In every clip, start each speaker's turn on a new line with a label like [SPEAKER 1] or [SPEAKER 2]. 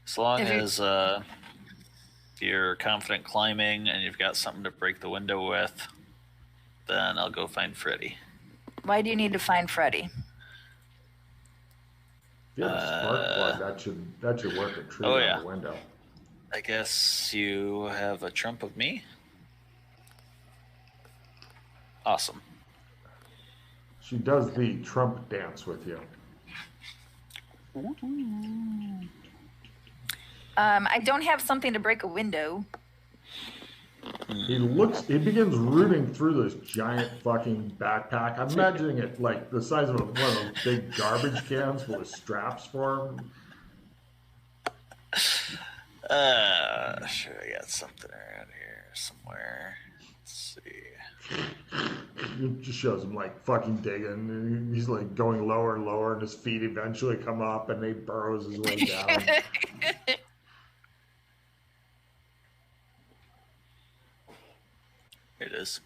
[SPEAKER 1] As long as you're confident climbing and you've got something to break the window with, then I'll go find Freddy.
[SPEAKER 2] Why do you need to find Freddy?
[SPEAKER 3] If you have a spark plug, that should work a treat on the window.
[SPEAKER 1] I guess you have a trump of me. Awesome.
[SPEAKER 3] She does the Trump dance with you.
[SPEAKER 2] I don't have something to break a window.
[SPEAKER 3] He begins rooting through this giant fucking backpack. I'm imagining it like the size of one of those big garbage cans with straps for him.
[SPEAKER 1] Sure, I got something around here somewhere. Let's see.
[SPEAKER 3] It just shows him like fucking digging. And he's like going lower and lower, and his feet eventually come up, and he burrows his way down.
[SPEAKER 1] Here it is.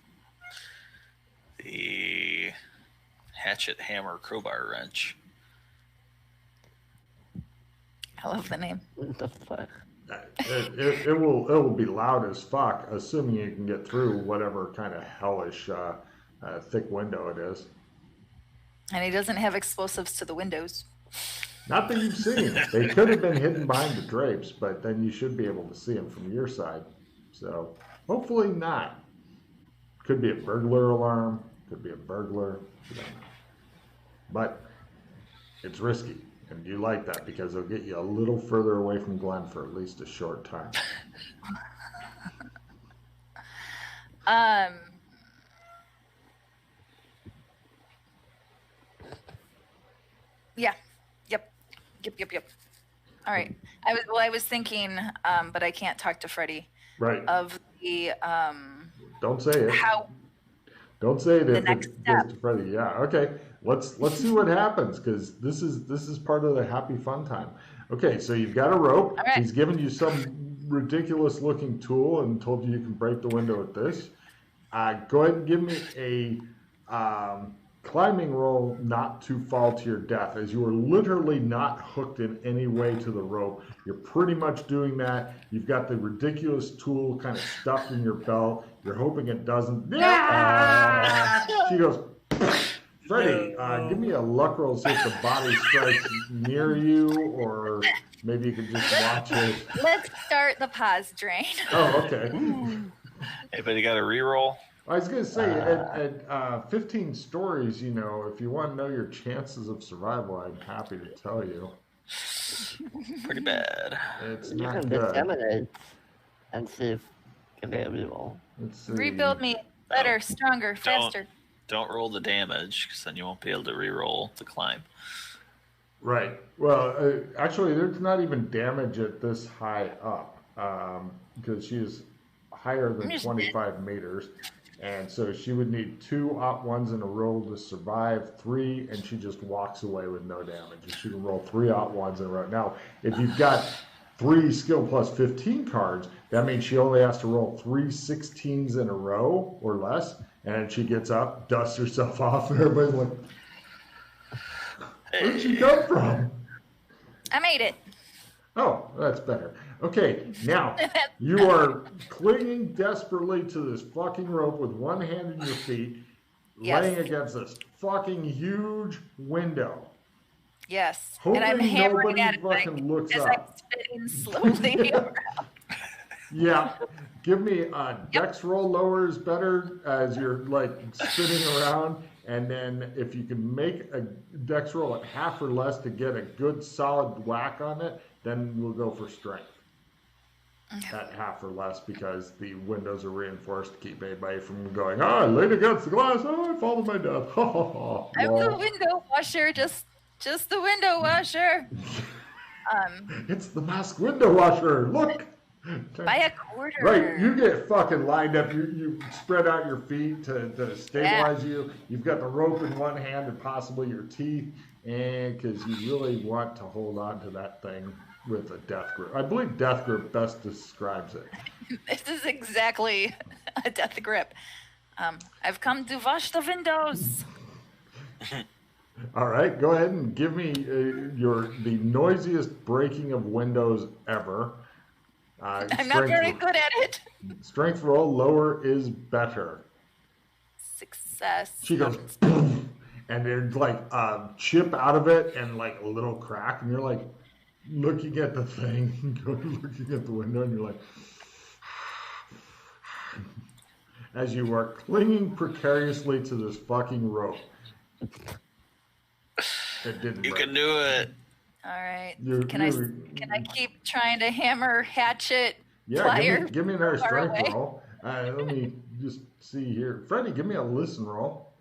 [SPEAKER 1] The hatchet, hammer, crowbar, wrench.
[SPEAKER 2] I love the name.
[SPEAKER 4] What the fuck?
[SPEAKER 3] It will be loud as fuck, assuming you can get through whatever kind of hellish thick window it is.
[SPEAKER 2] And he doesn't have explosives to the windows.
[SPEAKER 3] Not that you've seen. They could have been hidden behind the drapes, but then you should be able to see them from your side. So hopefully not. Could be a burglar alarm. Could be a burglar. You don't know. But it's risky. And you like that because it'll get you a little further away from Glenn for at least a short time.
[SPEAKER 2] Yeah. Yep. All right. I was thinking, but I can't talk to Freddy.
[SPEAKER 3] Right.
[SPEAKER 2] Of the
[SPEAKER 3] Don't say it. Don't say it if it goes to Freddy. Yeah. Okay. Let's see what happens because this is part of the happy fun time. Okay. So you've got a rope.
[SPEAKER 2] All right.
[SPEAKER 3] He's given you some ridiculous looking tool and told you can break the window with this. Go ahead and give me a climbing roll not to fall to your death, as you are literally not hooked in any way to the rope. You're pretty much doing that. You've got the ridiculous tool kind of stuffed in your belt. You're hoping it doesn't. She goes, Freddy, give me a luck roll, see if the body strikes near you, or maybe you could just watch it.
[SPEAKER 2] Let's start the pause drain.
[SPEAKER 3] Oh, okay.
[SPEAKER 1] Anybody got a reroll?
[SPEAKER 3] I was going to say, at 15 stories, if you want to know your chances of survival, I'm happy to tell you.
[SPEAKER 1] Pretty bad.
[SPEAKER 3] It's
[SPEAKER 4] You
[SPEAKER 3] not
[SPEAKER 4] can
[SPEAKER 3] good.
[SPEAKER 4] disseminate and see if you can get a reroll.
[SPEAKER 2] Rebuild me better, stronger, faster.
[SPEAKER 1] Don't roll the damage, because then you won't be able to reroll the climb.
[SPEAKER 3] Right. Well, actually, there's not even damage at this high up, because she is higher than 25 meters. And so she would need 2 op ones in a row to survive, 3, and she just walks away with no damage. And she can roll 3 op ones in a row. Now, if you've got 3 skill plus 15 cards, that means she only has to roll 3 16s in a row or less. And she gets up, dusts herself off, and everybody's like, where'd she come from?
[SPEAKER 2] I made it.
[SPEAKER 3] Oh, that's better. Okay, now you are clinging desperately to this fucking rope with one hand in your feet, laying against this fucking huge window.
[SPEAKER 2] Yes.
[SPEAKER 3] Hoping
[SPEAKER 2] and I'm hammering
[SPEAKER 3] nobody
[SPEAKER 2] at it
[SPEAKER 3] fucking looks
[SPEAKER 2] as
[SPEAKER 3] up.
[SPEAKER 2] I'm spinning slowly around.
[SPEAKER 3] Yeah. Give me a dex roll lower is better as you're like spinning around. And then if you can make a dex roll at half or less to get a good solid whack on it, then we'll go for strength. At half or less because the windows are reinforced to keep anybody from going, I laid against the glass, I fall to my death.
[SPEAKER 2] I'm the window washer, just the window washer.
[SPEAKER 3] It's the masked window washer. Look.
[SPEAKER 2] By a quarter.
[SPEAKER 3] Right, you get fucking lined up. You spread out your feet to stabilize you. You've got the rope in one hand and possibly your teeth, and because you really want to hold on to that thing with a death grip. I believe death grip best describes it.
[SPEAKER 2] This is exactly a death grip. I've come to wash the windows.
[SPEAKER 3] All right, go ahead and give me the noisiest breaking of windows ever.
[SPEAKER 2] I'm not very good at it.
[SPEAKER 3] Strength roll, lower is better.
[SPEAKER 2] Success.
[SPEAKER 3] She goes, boom, and there's like a chip out of it and like a little crack, and you're like looking at the thing, looking at the window, and you're like, as you are clinging precariously to this fucking rope. It didn't
[SPEAKER 1] You
[SPEAKER 3] break.
[SPEAKER 1] can do it.
[SPEAKER 2] All right.
[SPEAKER 3] You're-
[SPEAKER 2] Can I keep trying to hammer, hatchet,
[SPEAKER 3] Yeah,
[SPEAKER 2] plier?
[SPEAKER 3] give me another
[SPEAKER 2] far
[SPEAKER 3] strength
[SPEAKER 2] away?
[SPEAKER 3] roll. Let me just see here. Freddie, give me a listen roll.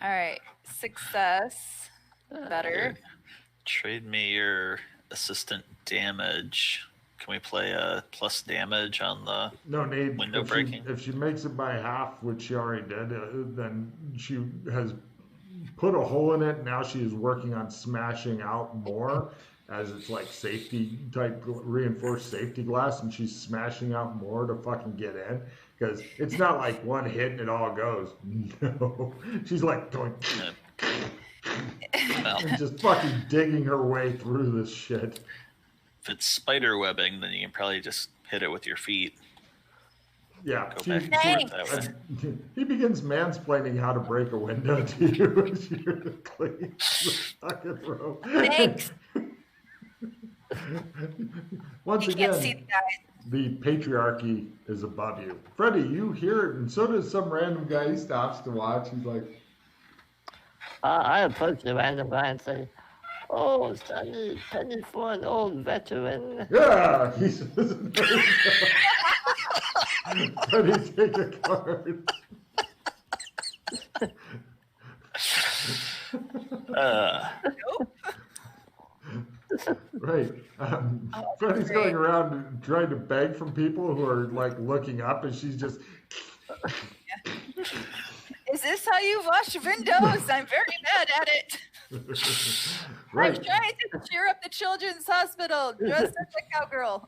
[SPEAKER 2] All right. Success. Better.
[SPEAKER 1] Trade me your assistant damage. Can we play a plus damage on the
[SPEAKER 3] No need.
[SPEAKER 1] window breaking?
[SPEAKER 3] If she makes it by half, which she already did, then she has put a hole in it. Now she is working on smashing out more, as it's like safety type reinforced safety glass, and she's smashing out more to fucking get in, because it's not like one hit and it all goes. No, she's like going
[SPEAKER 1] Well,
[SPEAKER 3] and just fucking digging her way through this shit.
[SPEAKER 1] if it's spider webbing, then you can probably just hit it with your feet.
[SPEAKER 3] Yeah,
[SPEAKER 1] Go back and
[SPEAKER 2] Thanks.
[SPEAKER 1] forth that way.
[SPEAKER 3] he begins mansplaining how to break a window to you as you're clinging to the fucking rope.
[SPEAKER 2] Thanks.
[SPEAKER 3] Once
[SPEAKER 2] You can't see
[SPEAKER 3] again,
[SPEAKER 2] the guys.
[SPEAKER 3] the patriarchy is above you. Freddie, you hear it, and so does some random guy. He stops to watch. He's like,
[SPEAKER 4] I approach the random guy and say, "Oh, Sonny, penny for an old veteran."
[SPEAKER 3] yeah, he says. Freddie, take a card.
[SPEAKER 2] Nope.
[SPEAKER 3] Right. Freddie's going around trying to beg from people who are like looking up, and she's just.
[SPEAKER 2] Is this how you wash windows? I'm very bad at it.
[SPEAKER 3] Right.
[SPEAKER 2] I'm trying to cheer up the children's hospital dressed as a cowgirl.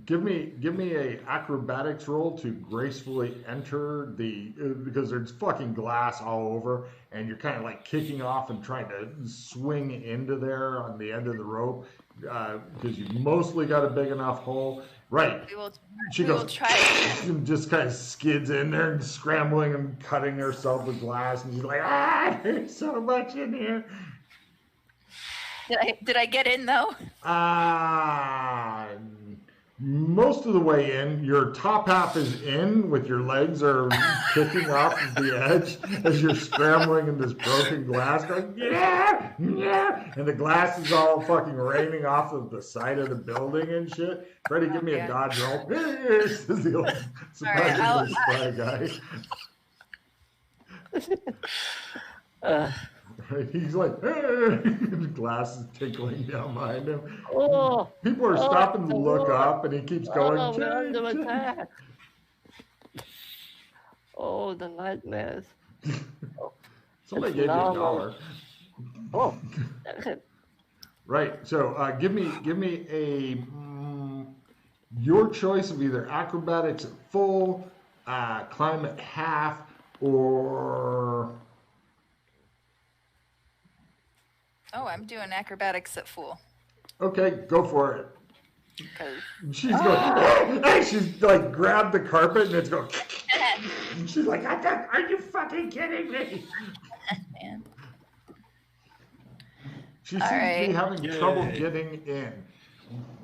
[SPEAKER 3] Give me a acrobatics roll to gracefully enter the because there's fucking glass all over, and you're kind of like kicking off and trying to swing into there on the end of the rope because you mostly got a big enough hole. Right. She
[SPEAKER 2] We will
[SPEAKER 3] goes
[SPEAKER 2] try.
[SPEAKER 3] and just kind of skids in there and scrambling and cutting herself with glass, and she's like, there's so much in here.
[SPEAKER 2] Did I get in though?
[SPEAKER 3] Most of the way in. Your top half is in, with your legs are kicking off of the edge as you're scrambling in this broken glass, going, yeah, yeah, and the glass is all fucking raining off of the side of the building and shit. Freddie, give me a dodge roll. This is the old surprisingly spry guy. Right, he's like, the glass is tickling down behind him.
[SPEAKER 4] Oh,
[SPEAKER 3] People are stopping to
[SPEAKER 4] it's a
[SPEAKER 3] look
[SPEAKER 4] war.
[SPEAKER 3] up, and he keeps going.
[SPEAKER 4] Oh, we're
[SPEAKER 3] "Jay,
[SPEAKER 4] under
[SPEAKER 3] Jay."
[SPEAKER 4] attack. Oh, the nightmares.
[SPEAKER 3] Somebody
[SPEAKER 4] It's
[SPEAKER 3] gave you a
[SPEAKER 4] normal.
[SPEAKER 3] dollar.
[SPEAKER 4] Oh,
[SPEAKER 3] Right. So give me a your choice of either acrobatics at full, climb at half, or
[SPEAKER 2] I'm doing acrobatics at full.
[SPEAKER 3] okay, go for it.
[SPEAKER 2] 'Cause
[SPEAKER 3] She's going. She's like grabbed the carpet and it's going. And she's like, "Are you fucking kidding me?"
[SPEAKER 2] man.
[SPEAKER 3] She seems
[SPEAKER 2] All
[SPEAKER 3] to be
[SPEAKER 2] right.
[SPEAKER 3] having trouble getting in.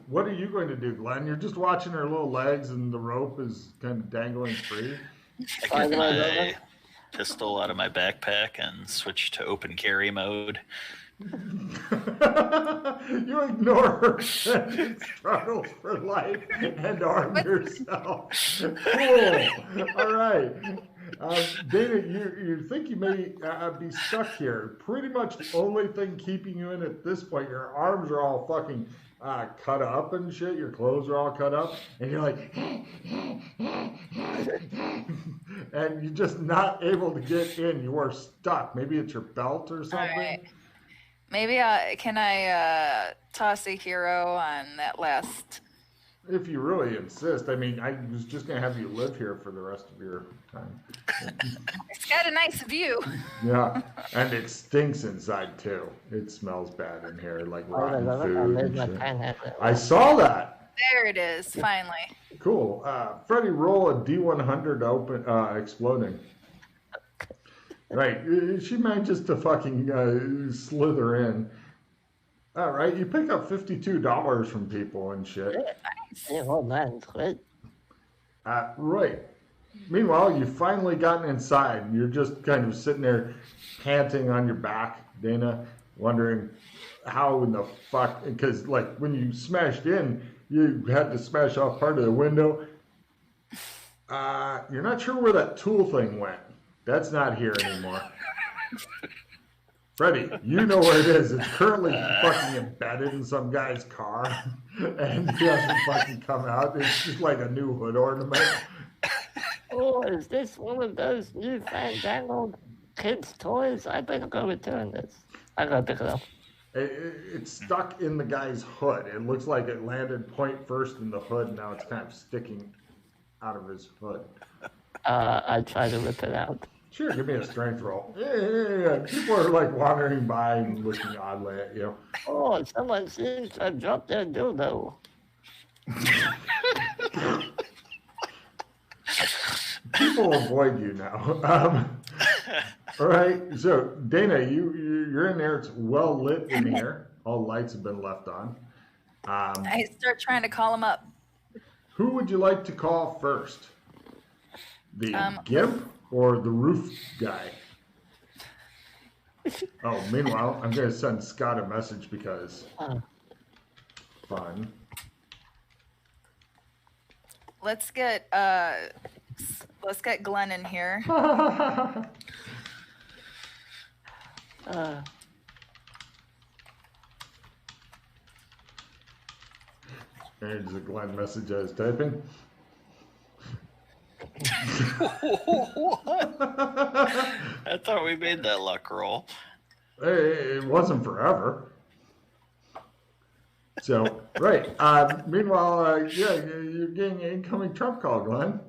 [SPEAKER 3] What are you going to do, Glenn? You're just watching her little legs and the rope is kind of dangling free.
[SPEAKER 1] I get my pistol out of my backpack and switch to open carry mode.
[SPEAKER 3] You ignore her struggles for life and arm yourself. Cool. All right. Dana, you think you may be stuck here. Pretty much the only thing keeping you in at this point, your arms are all fucking cut up and shit. Your clothes are all cut up. And you're like, and you're just not able to get in. You are stuck. Maybe it's your belt or something.
[SPEAKER 2] All right. Maybe can I toss a hero on that last?
[SPEAKER 3] If you really insist. I mean, I was just going to have you live here for the rest of your time.
[SPEAKER 2] It's got a nice view.
[SPEAKER 3] Yeah, and it stinks inside too. It smells bad in here, like rotten food and shit. I saw that.
[SPEAKER 2] There it is, finally.
[SPEAKER 3] Cool. Freddie, roll a D100 open, exploding. Right, she manages to fucking slither in. All right, you pick up $52 from people and shit.
[SPEAKER 4] Yeah, well, that's great.
[SPEAKER 3] Right. Meanwhile, you've finally gotten inside. You're just kind of sitting there panting on your back, Dana, wondering how in the fuck, because like when you smashed in, you had to smash off part of the window. You're not sure where that tool thing went. That's not here anymore. Freddie, you know where it is. It's currently fucking embedded in some guy's car, and he hasn't fucking come out. It's just like a new hood ornament.
[SPEAKER 4] Oh, is this one of those new fandangled kids' toys? I better go return this. I gotta pick it up.
[SPEAKER 3] It's stuck in the guy's hood. It looks like it landed point first in the hood, and now it's kind of sticking out of his hood.
[SPEAKER 4] I try to rip it out.
[SPEAKER 3] Sure, give me a strength roll. Yeah. People are like wandering by and looking oddly at you.
[SPEAKER 4] Oh, someone seems to have dropped their dildo.
[SPEAKER 3] People avoid you now. All right, so Dana, you're in there. It's well lit in here. All lights have been left on.
[SPEAKER 2] I start trying to call him up.
[SPEAKER 3] Who would you like to call first? The gimp or the roof guy? Oh, meanwhile, I'm going to send Scott a message because fun.
[SPEAKER 2] Let's get Glenn in here.
[SPEAKER 3] There's a Glenn message I was typing.
[SPEAKER 1] I thought we made that luck roll.
[SPEAKER 3] It wasn't forever. So, right. Meanwhile, you're getting an incoming Trump call, Glenn.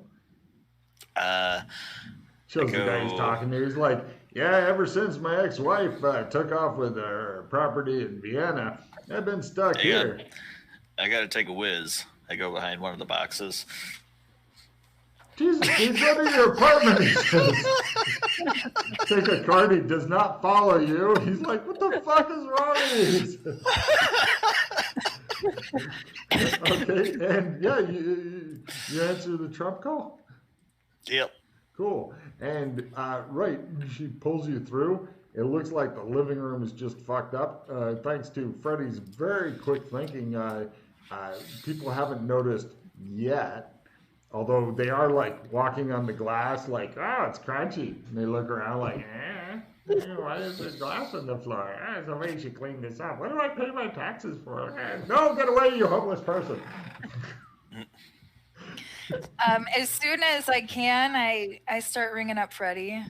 [SPEAKER 3] Shows the guy he's talking to. He's like, yeah, ever since my ex-wife took off with her property in Vienna, I've been stuck here.
[SPEAKER 1] I got to take a whiz. I go behind one of the boxes.
[SPEAKER 3] Jesus, he's running your apartment, he says. Take a card, he does not follow you. He's like, what the fuck is wrong with you? Okay, and yeah, you answer the Trump call?
[SPEAKER 1] Yep.
[SPEAKER 3] Cool. And right, she pulls you through. It looks like the living room is just fucked up. Thanks to Freddie's very quick thinking, people haven't noticed yet. Although they are like walking on the glass, like, oh, it's crunchy. And they look around like, why is there glass on the floor? Somebody should clean this up. What do I pay my taxes for? No, get away, you homeless person.
[SPEAKER 2] As soon as I can, I start ringing up Freddie.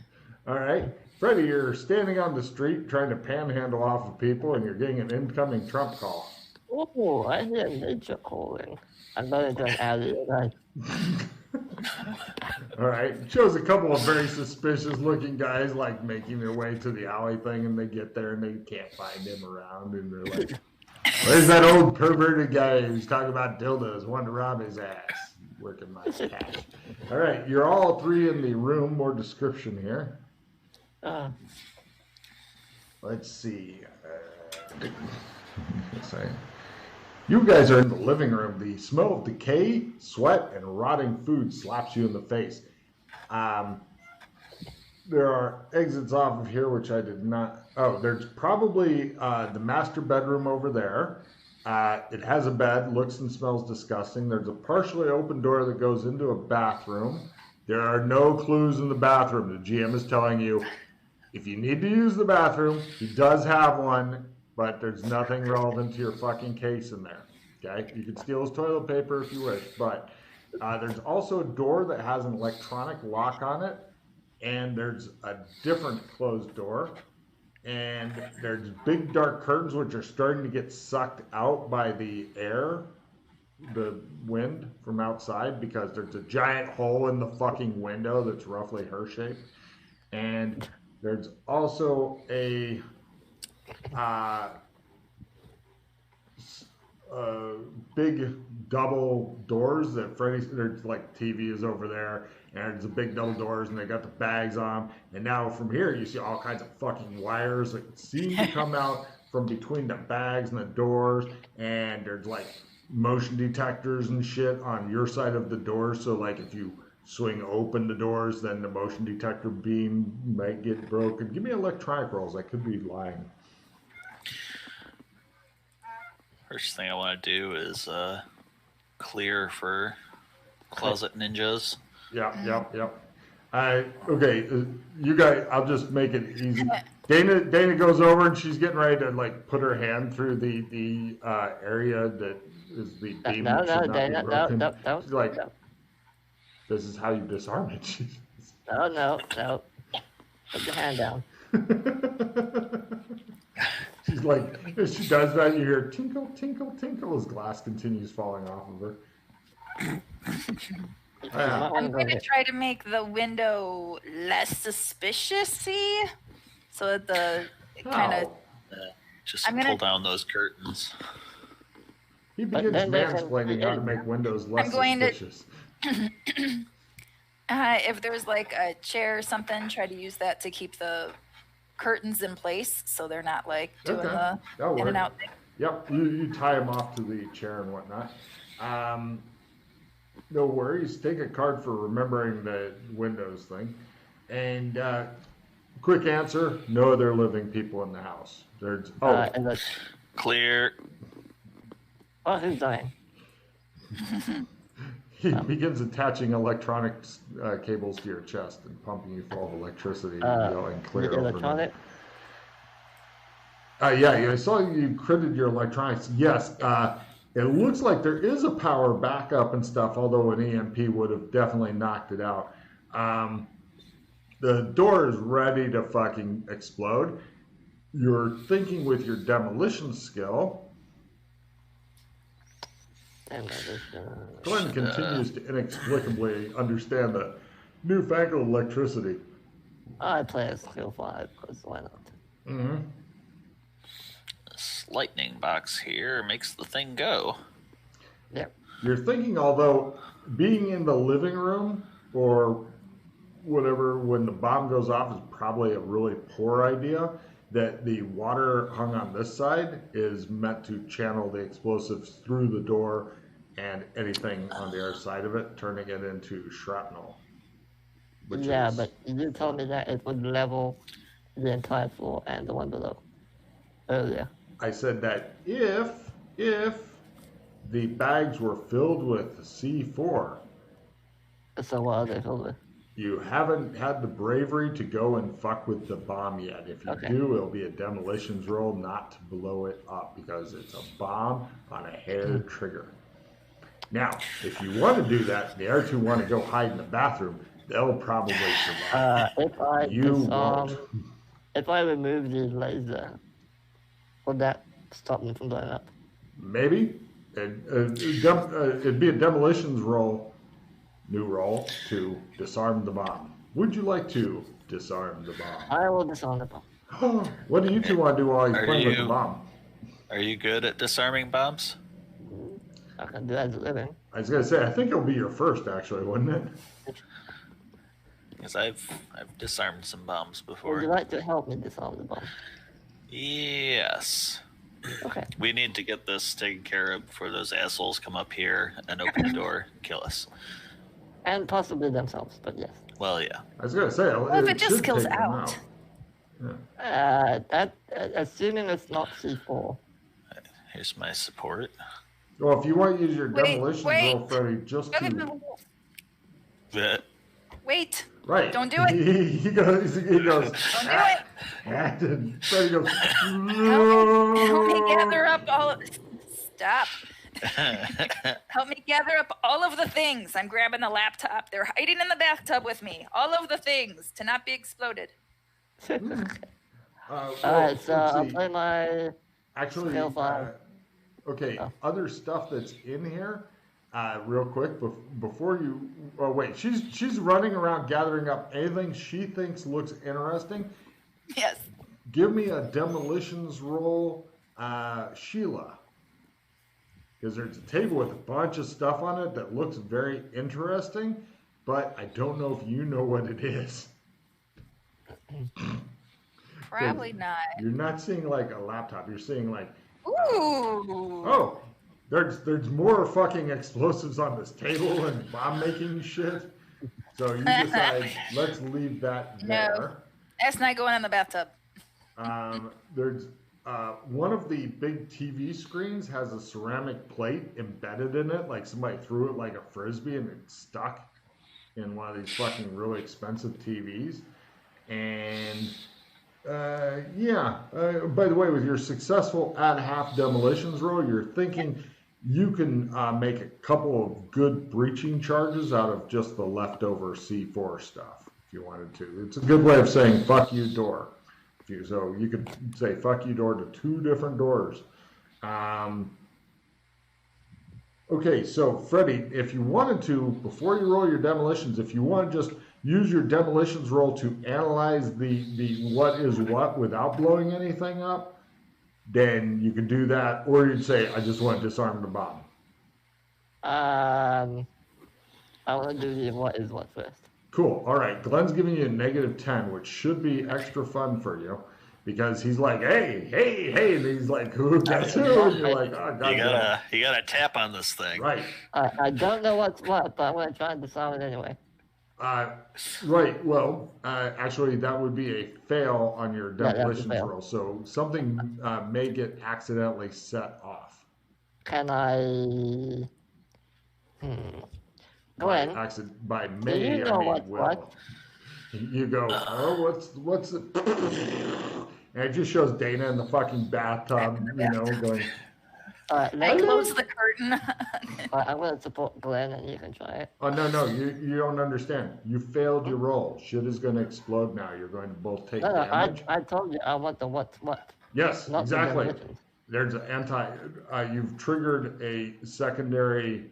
[SPEAKER 3] All right. Freddie, you're standing on the street trying to panhandle off of people, and you're getting an incoming Trump call.
[SPEAKER 4] Oh, I hear nature calling. I'm going to add it.
[SPEAKER 3] All right. It shows a couple of very suspicious looking guys like making their way to the alley thing, and they get there and they can't find him around, and they're like, where's that old perverted guy who's talking about dildos, wanting to rob his ass? Working my cash. All right. You're all three in the room. More description here. Let's see. You guys are in the living room. The smell of decay, sweat, and rotting food slaps you in the face. There are exits off of here, which I did not... Oh, there's probably the master bedroom over there. It has a bed, looks and smells disgusting. There's a partially open door that goes into a bathroom. There are no clues in the bathroom. The GM is telling you, if you need to use the bathroom, he does have one, but there's nothing relevant to your fucking case in there. Okay? You can steal his toilet paper if you wish, but there's also a door that has an electronic lock on it, and there's a different closed door, and there's big dark curtains which are starting to get sucked out by the air, the wind from outside because there's a giant hole in the fucking window that's roughly her shape. And there's also a uh, big double doors that Freddy's, there's like TV is over there, and there's a big double doors, and they got the bags on. And now from here, you see all kinds of fucking wires that seem to come out from between the bags and the doors, and there's like motion detectors and shit on your side of the door. So like if you swing open the doors, then the motion detector beam might get broken. Give me electronic rolls. I could be lying.
[SPEAKER 1] First thing I want to do is clear for closet ninjas.
[SPEAKER 3] Yep. Okay, you guys, I'll just make it easy. Dana goes over and she's getting ready to like put her hand through the area that is the beam.
[SPEAKER 4] No,
[SPEAKER 3] that should not be
[SPEAKER 4] Dana,
[SPEAKER 3] broken.
[SPEAKER 4] no.
[SPEAKER 3] She's like, this is how you disarm it.
[SPEAKER 4] No. Put your hand down.
[SPEAKER 3] She's like, as she does that, you hear tinkle, tinkle, tinkle as glass continues falling off of her.
[SPEAKER 2] I'm going to try to make the window less suspicious-y, so that the kind of...
[SPEAKER 1] Just pull down those curtains.
[SPEAKER 3] He begins mansplaining how to make windows less suspicious.
[SPEAKER 2] If there's like a chair or something, try to use that to keep the curtains in place, so they're not like doing the in and out thing.
[SPEAKER 3] Yep, you tie them off to the chair and whatnot. No worries. Take a card for remembering the Windows thing. And quick answer: no other living people in the house. There's
[SPEAKER 1] clear.
[SPEAKER 4] Oh, who's dying?
[SPEAKER 3] He begins attaching electronic cables to your chest and pumping you full of electricity and yelling clear over
[SPEAKER 4] electronic?
[SPEAKER 3] Yeah, I saw you critted your electronics. Yes, it looks like there is a power backup and stuff, although an EMP would have definitely knocked it out. The door is ready to fucking explode. You're thinking with your demolition skill. Glenn continues to inexplicably understand the newfangled electricity.
[SPEAKER 4] I play a skill 5, because why not?
[SPEAKER 3] Mm-hmm.
[SPEAKER 1] This lightning box here makes the thing go.
[SPEAKER 4] Yep.
[SPEAKER 3] You're thinking, although being in the living room or whatever when the bomb goes off is probably a really poor idea, that the water hung on this side is meant to channel the explosives through the door and anything on the other side of it, turning it into shrapnel.
[SPEAKER 4] But you told me that it would level the entire floor and the one below earlier.
[SPEAKER 3] I said that if the bags were filled with C4.
[SPEAKER 4] So what are they filled with?
[SPEAKER 3] You haven't had the bravery to go and fuck with the bomb yet. If you do, it'll be a demolitions roll not to blow it up because it's a bomb on a hair trigger. Now, if you want to do that, the other two want to go hide in the bathroom, they'll probably survive.
[SPEAKER 4] If I remove the laser, would that stop me from blowing up?
[SPEAKER 3] Maybe. It'd be a demolitions roll. New roll to disarm the bomb. Would you like to disarm the bomb?
[SPEAKER 4] I will disarm the bomb.
[SPEAKER 3] What do you two want to do while he's playing with the bomb?
[SPEAKER 1] Are you good at disarming bombs?
[SPEAKER 4] I can do that as a living.
[SPEAKER 3] I was gonna say, I think it'll be your first, actually, wouldn't it?
[SPEAKER 1] Because I've disarmed some bombs before.
[SPEAKER 4] Would you like to help me disarm the bomb?
[SPEAKER 1] Yes.
[SPEAKER 4] Okay.
[SPEAKER 1] We need to get this taken care of before those assholes come up here and open the door and kill us.
[SPEAKER 4] And possibly themselves, but yes.
[SPEAKER 1] Well, yeah.
[SPEAKER 3] I was gonna say,
[SPEAKER 2] well, if it just kills out.
[SPEAKER 4] Assuming it's not C4.
[SPEAKER 1] Here's my support.
[SPEAKER 3] Well, if you want to use your demolition roll, Freddy, just to...
[SPEAKER 2] Wait.
[SPEAKER 3] Right.
[SPEAKER 2] Don't do it.
[SPEAKER 3] He goes.
[SPEAKER 2] Don't do it.
[SPEAKER 3] And Freddy goes.
[SPEAKER 2] Help me gather up all of... Stop. Help me gather up all of the things. I'm grabbing the laptop. They're hiding in the bathtub with me. All of the things to not be exploded.
[SPEAKER 4] Alright, so I'll play my...
[SPEAKER 3] Actually, okay, other stuff that's in here, real quick, before you. Oh wait, she's running around gathering up anything she thinks looks interesting.
[SPEAKER 2] Yes.
[SPEAKER 3] Give me a demolitions roll, Sheila. Because there's a table with a bunch of stuff on it that looks very interesting, but I don't know if you know what it is.
[SPEAKER 2] Probably not.
[SPEAKER 3] You're not seeing like a laptop. You're seeing like,
[SPEAKER 2] Ooh.
[SPEAKER 3] oh, there's more fucking explosives on this table and bomb making shit. So you decide, let's leave that there.
[SPEAKER 2] No. That's not going in the bathtub.
[SPEAKER 3] There's one of the big TV screens has a ceramic plate embedded in it, like somebody threw it like a frisbee and it's stuck in one of these fucking really expensive TVs. And by the way, with your successful at half demolitions roll, you're thinking you can make a couple of good breaching charges out of just the leftover C4 stuff if you wanted to. It's a good way of saying fuck you door. So you could say fuck you door to 2 different doors. Okay, so Freddie, if you wanted to, before you roll your demolitions, if you want to just use your demolitions roll to analyze the what is what without blowing anything up, then you could do that. Or you'd say, I just want to disarm the bomb.
[SPEAKER 4] I want to do the what is what first.
[SPEAKER 3] Cool. All right. Glenn's giving you a -10, which should be extra fun for you because he's like, hey, and he's like, who? That's who? And you're like, oh, God.
[SPEAKER 1] You gotta tap on this thing.
[SPEAKER 3] Right.
[SPEAKER 4] I don't know what's what, but I'm going to try and disarm it anyway.
[SPEAKER 3] Right. Well, actually, that would be a fail on your demolitions roll. So something may get accidentally set off.
[SPEAKER 4] Can I? Glenn,
[SPEAKER 3] By may,
[SPEAKER 4] you know
[SPEAKER 3] I mean
[SPEAKER 4] what's
[SPEAKER 3] will.
[SPEAKER 4] what?
[SPEAKER 3] You go, oh, what's it? And it just shows Dana in the fucking bathtub, going.
[SPEAKER 2] I close the curtain.
[SPEAKER 4] I'm going to support Glenn, and you can try it.
[SPEAKER 3] Oh, no, you don't understand. You failed your roll. Shit is going to explode now. You're going to both take damage.
[SPEAKER 4] I told you I want the what's what.
[SPEAKER 3] Yes,
[SPEAKER 4] Not
[SPEAKER 3] exactly.
[SPEAKER 4] The
[SPEAKER 3] There's an you've triggered a secondary.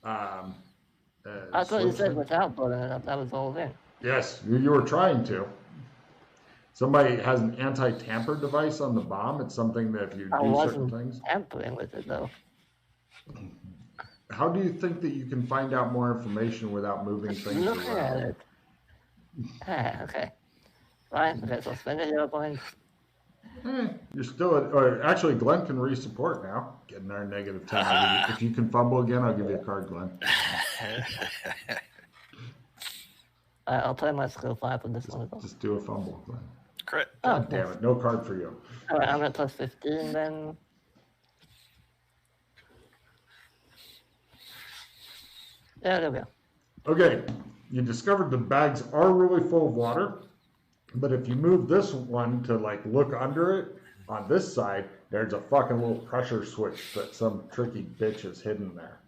[SPEAKER 4] I thought you said without blowing it up. That was the whole thing.
[SPEAKER 3] Yes, you were trying to. Somebody has an anti-tamper device on the bomb. It's something that if you do certain things.
[SPEAKER 4] Tampering with it though.
[SPEAKER 3] How do you think that you can find out more information without moving things
[SPEAKER 4] Looking at
[SPEAKER 3] around?
[SPEAKER 4] it. Okay. Fine. Okay, so spend a hero point.
[SPEAKER 3] You're still or actually Glenn can re-support now. Getting our -10. If you can fumble again, I'll give you a card, Glenn.
[SPEAKER 4] I'll play my skill 5 on this one as well.
[SPEAKER 3] Just do a fumble, Glenn.
[SPEAKER 1] Crit.
[SPEAKER 3] God damn it, no card for you.
[SPEAKER 4] Alright, I'm at plus 15 then. Yeah, there we go.
[SPEAKER 3] Okay, you discovered the bags are really full of water, but if you move this one to like look under it, on this side, there's a fucking little pressure switch that some tricky bitch has hidden there.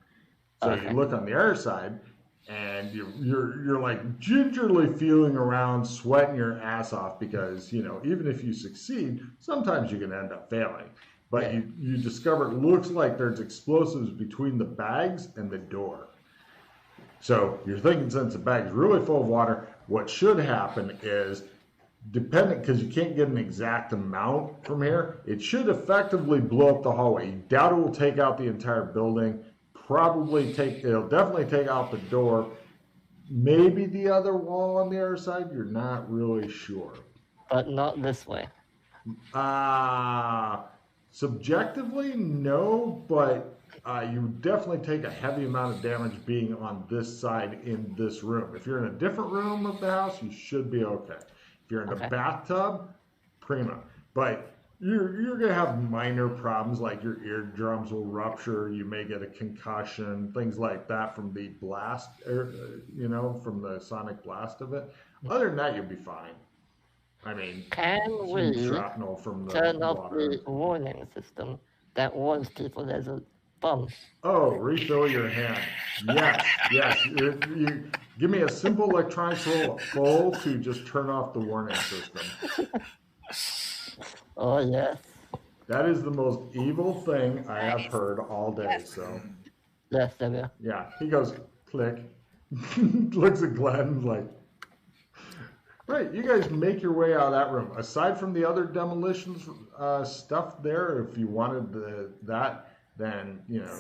[SPEAKER 3] So
[SPEAKER 4] Okay.
[SPEAKER 3] you look on the other side, and you're like gingerly feeling around, sweating your ass off because even if you succeed, sometimes you can end up failing. But
[SPEAKER 4] Yeah.
[SPEAKER 3] you discover it looks like there's explosives between the bags and the door. So you're thinking since the bag's really full of water, what should happen is, depending, because you can't get an exact amount from here, it should effectively blow up the hallway. You doubt it will take out the entire building. It'll definitely take out the door. Maybe the other wall on the other side, you're not really sure.
[SPEAKER 4] But not this way.
[SPEAKER 3] Subjectively, no, but you would definitely take a heavy amount of damage being on this side in this room. If you're in a different room of the house, you should be okay. If you're in the bathtub, prima. But you're going to have minor problems like your eardrums will rupture, you may get a concussion, things like that from the blast, from the sonic blast of it. Other than that, you'll be fine. I mean,
[SPEAKER 4] Can we
[SPEAKER 3] shrapnel from the
[SPEAKER 4] turn off
[SPEAKER 3] water.
[SPEAKER 4] the warning system that warns people there's a bomb?
[SPEAKER 3] Oh, refill your hand. Yes. You give me a simple electronics roll of full to just turn off the warning system.
[SPEAKER 4] Oh, yes.
[SPEAKER 3] That is the most evil thing I have heard all day. So
[SPEAKER 4] Yes, there we are.
[SPEAKER 3] Yeah, he goes, click. Looks at Glenn like, right, you guys make your way out of that room. Aside from the other demolitions stuff there, if you wanted that, then, you know,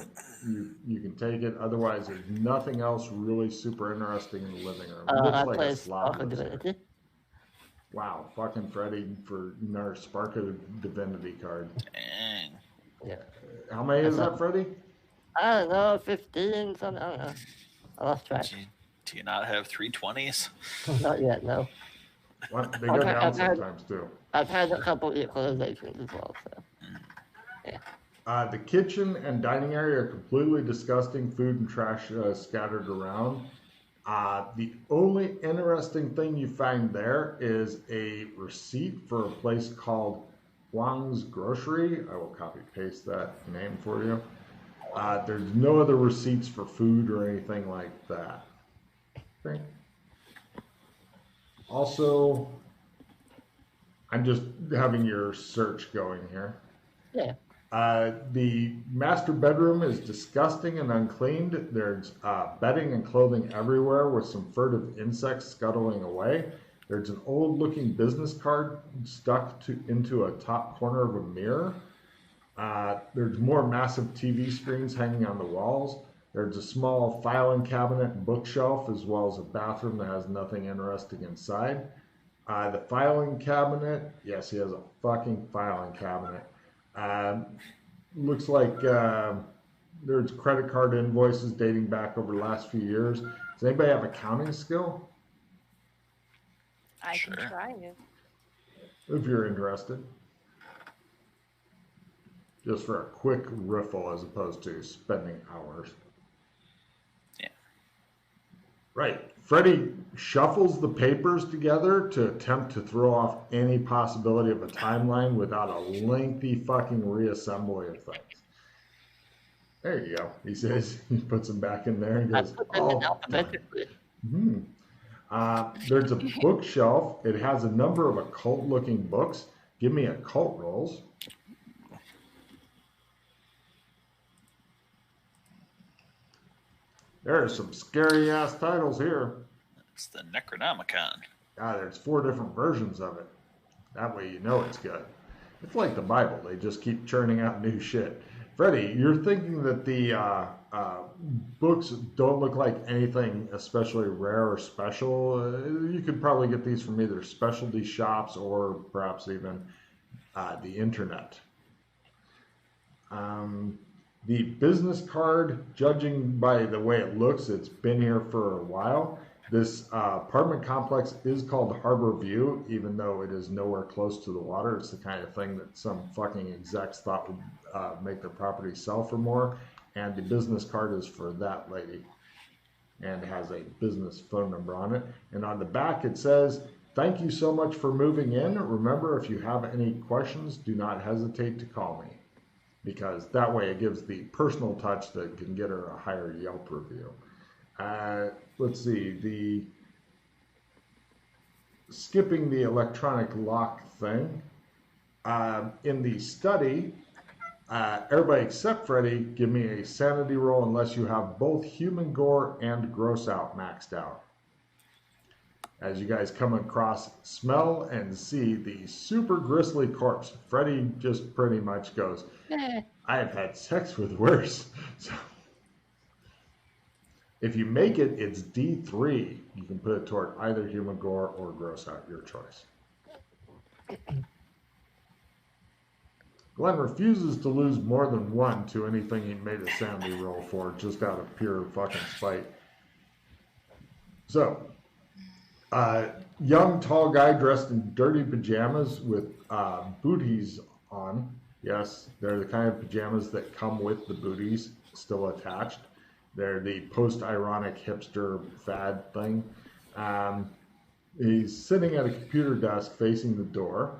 [SPEAKER 3] you can take it. Otherwise, there's nothing else really super interesting in the living room. It looks
[SPEAKER 4] I
[SPEAKER 3] like a
[SPEAKER 4] play
[SPEAKER 3] slot
[SPEAKER 4] Spark of
[SPEAKER 3] lives there.
[SPEAKER 4] Divinity.
[SPEAKER 3] Wow, fucking Freddy for our Spark of Divinity card.
[SPEAKER 1] Dang.
[SPEAKER 4] Yeah.
[SPEAKER 3] How many is
[SPEAKER 4] That's
[SPEAKER 3] that, Freddy?
[SPEAKER 4] I don't know, 15, something, I don't know. I lost track.
[SPEAKER 1] Do you not have 320s?
[SPEAKER 4] Not yet, no.
[SPEAKER 3] Well, they go down sometimes too.
[SPEAKER 4] I've had a couple equalizations as well, so.
[SPEAKER 3] The kitchen and dining area are completely disgusting. Food and trash scattered around. The only interesting thing you find there is a receipt for a place called Huang's Grocery. I will copy paste that name for you. There's no other receipts for food or anything like that. Okay. Also, I'm just having your search going here.
[SPEAKER 4] Yeah.
[SPEAKER 3] The master bedroom is disgusting and uncleaned. There's bedding and clothing everywhere with some furtive insects scuttling away. There's an old-looking business card stuck into a top corner of a mirror. There's more massive TV screens hanging on the walls. There's a small filing cabinet and bookshelf, as well as a bathroom that has nothing interesting inside. The filing cabinet, yes, he has a fucking filing cabinet. Looks like there's credit card invoices dating back over the last few years. Does anybody have accounting skill?
[SPEAKER 2] I
[SPEAKER 1] Sure.
[SPEAKER 2] can try it.
[SPEAKER 3] If you're interested. Just for a quick riffle as opposed to spending hours.
[SPEAKER 1] Yeah.
[SPEAKER 3] Right. Freddy shuffles the papers together to attempt to throw off any possibility of a timeline without a lengthy fucking reassembly of things. There you go. He says, he puts them back in there and
[SPEAKER 4] I
[SPEAKER 3] goes,
[SPEAKER 4] put them in
[SPEAKER 3] oh,
[SPEAKER 4] alphabetically.
[SPEAKER 3] there's a bookshelf. It has a number of occult looking books. Give me occult rolls. There are some scary ass titles here.
[SPEAKER 1] It's the Necronomicon.
[SPEAKER 3] There's 4 different versions of it. That way you know it's good. It's like the Bible. They just keep churning out new shit. Freddy, you're thinking that the books don't look like anything especially rare or special. You could probably get these from either specialty shops or perhaps even the internet. The business card, judging by the way it looks, it's been here for a while. This apartment complex is called Harbor View, even though it is nowhere close to the water. It's the kind of thing that some fucking execs thought would make their property sell for more. And the business card is for that lady and has a business phone number on it. And on the back it says, "Thank you so much for moving in. Remember, if you have any questions, do not hesitate to call me." Because that way it gives the personal touch that can get her a higher Yelp review. Let's see, skipping the electronic lock thing. In the study, everybody except Freddy, give me a sanity roll unless you have both human gore and gross out maxed out. As you guys come across, smell, and see the super grisly corpse, Freddy just pretty much goes, I have had sex with worse. So, if you make it, it's D3. You can put it toward either human gore or gross out, your choice. Glenn refuses to lose more than 1 to anything he made a sanity roll for, just out of pure fucking spite. So, young, tall guy dressed in dirty pajamas with booties on. Yes, they're the kind of pajamas that come with the booties still attached. They're the post-ironic hipster fad thing. He's sitting at a computer desk facing the door.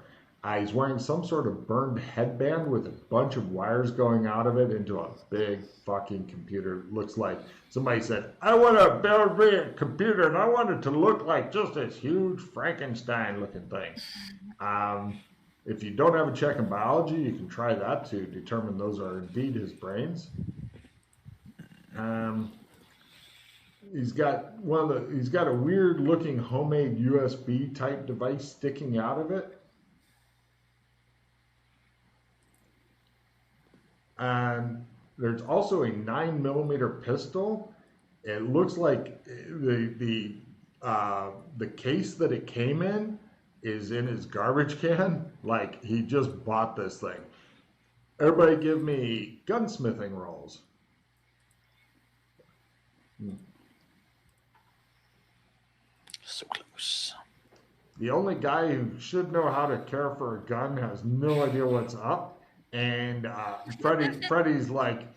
[SPEAKER 3] He's wearing some sort of burned headband with a bunch of wires going out of it into a big fucking computer. Looks like somebody said, I want to build me a computer and I want it to look like just this huge Frankenstein looking thing. If you don't have a check in biology, you can try that to determine those are indeed his brains. He's got he's got a weird looking homemade USB type device sticking out of it. And there's also a 9mm pistol. It looks like the case that it came in is in his garbage can. Like he just bought this thing. Everybody give me gunsmithing rolls.
[SPEAKER 1] So close.
[SPEAKER 3] The only guy who should know how to care for a gun has no idea what's up. And Freddie's like,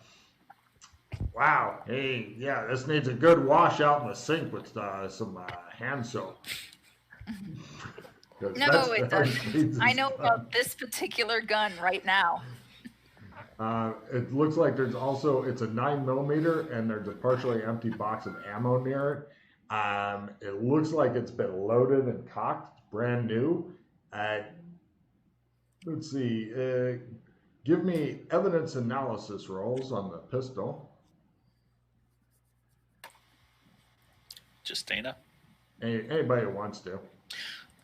[SPEAKER 3] wow, hey, yeah, this needs a good wash out in the sink with some hand soap.
[SPEAKER 2] No, it doesn't. I know about this particular gun right now.
[SPEAKER 3] It looks like there's also, it's a 9mm and there's a partially empty box of ammo near it. It looks like it's been loaded and cocked. It's brand new. Let's see. Give me evidence analysis rolls on the pistol.
[SPEAKER 1] Just Dana?
[SPEAKER 3] Anybody who wants to.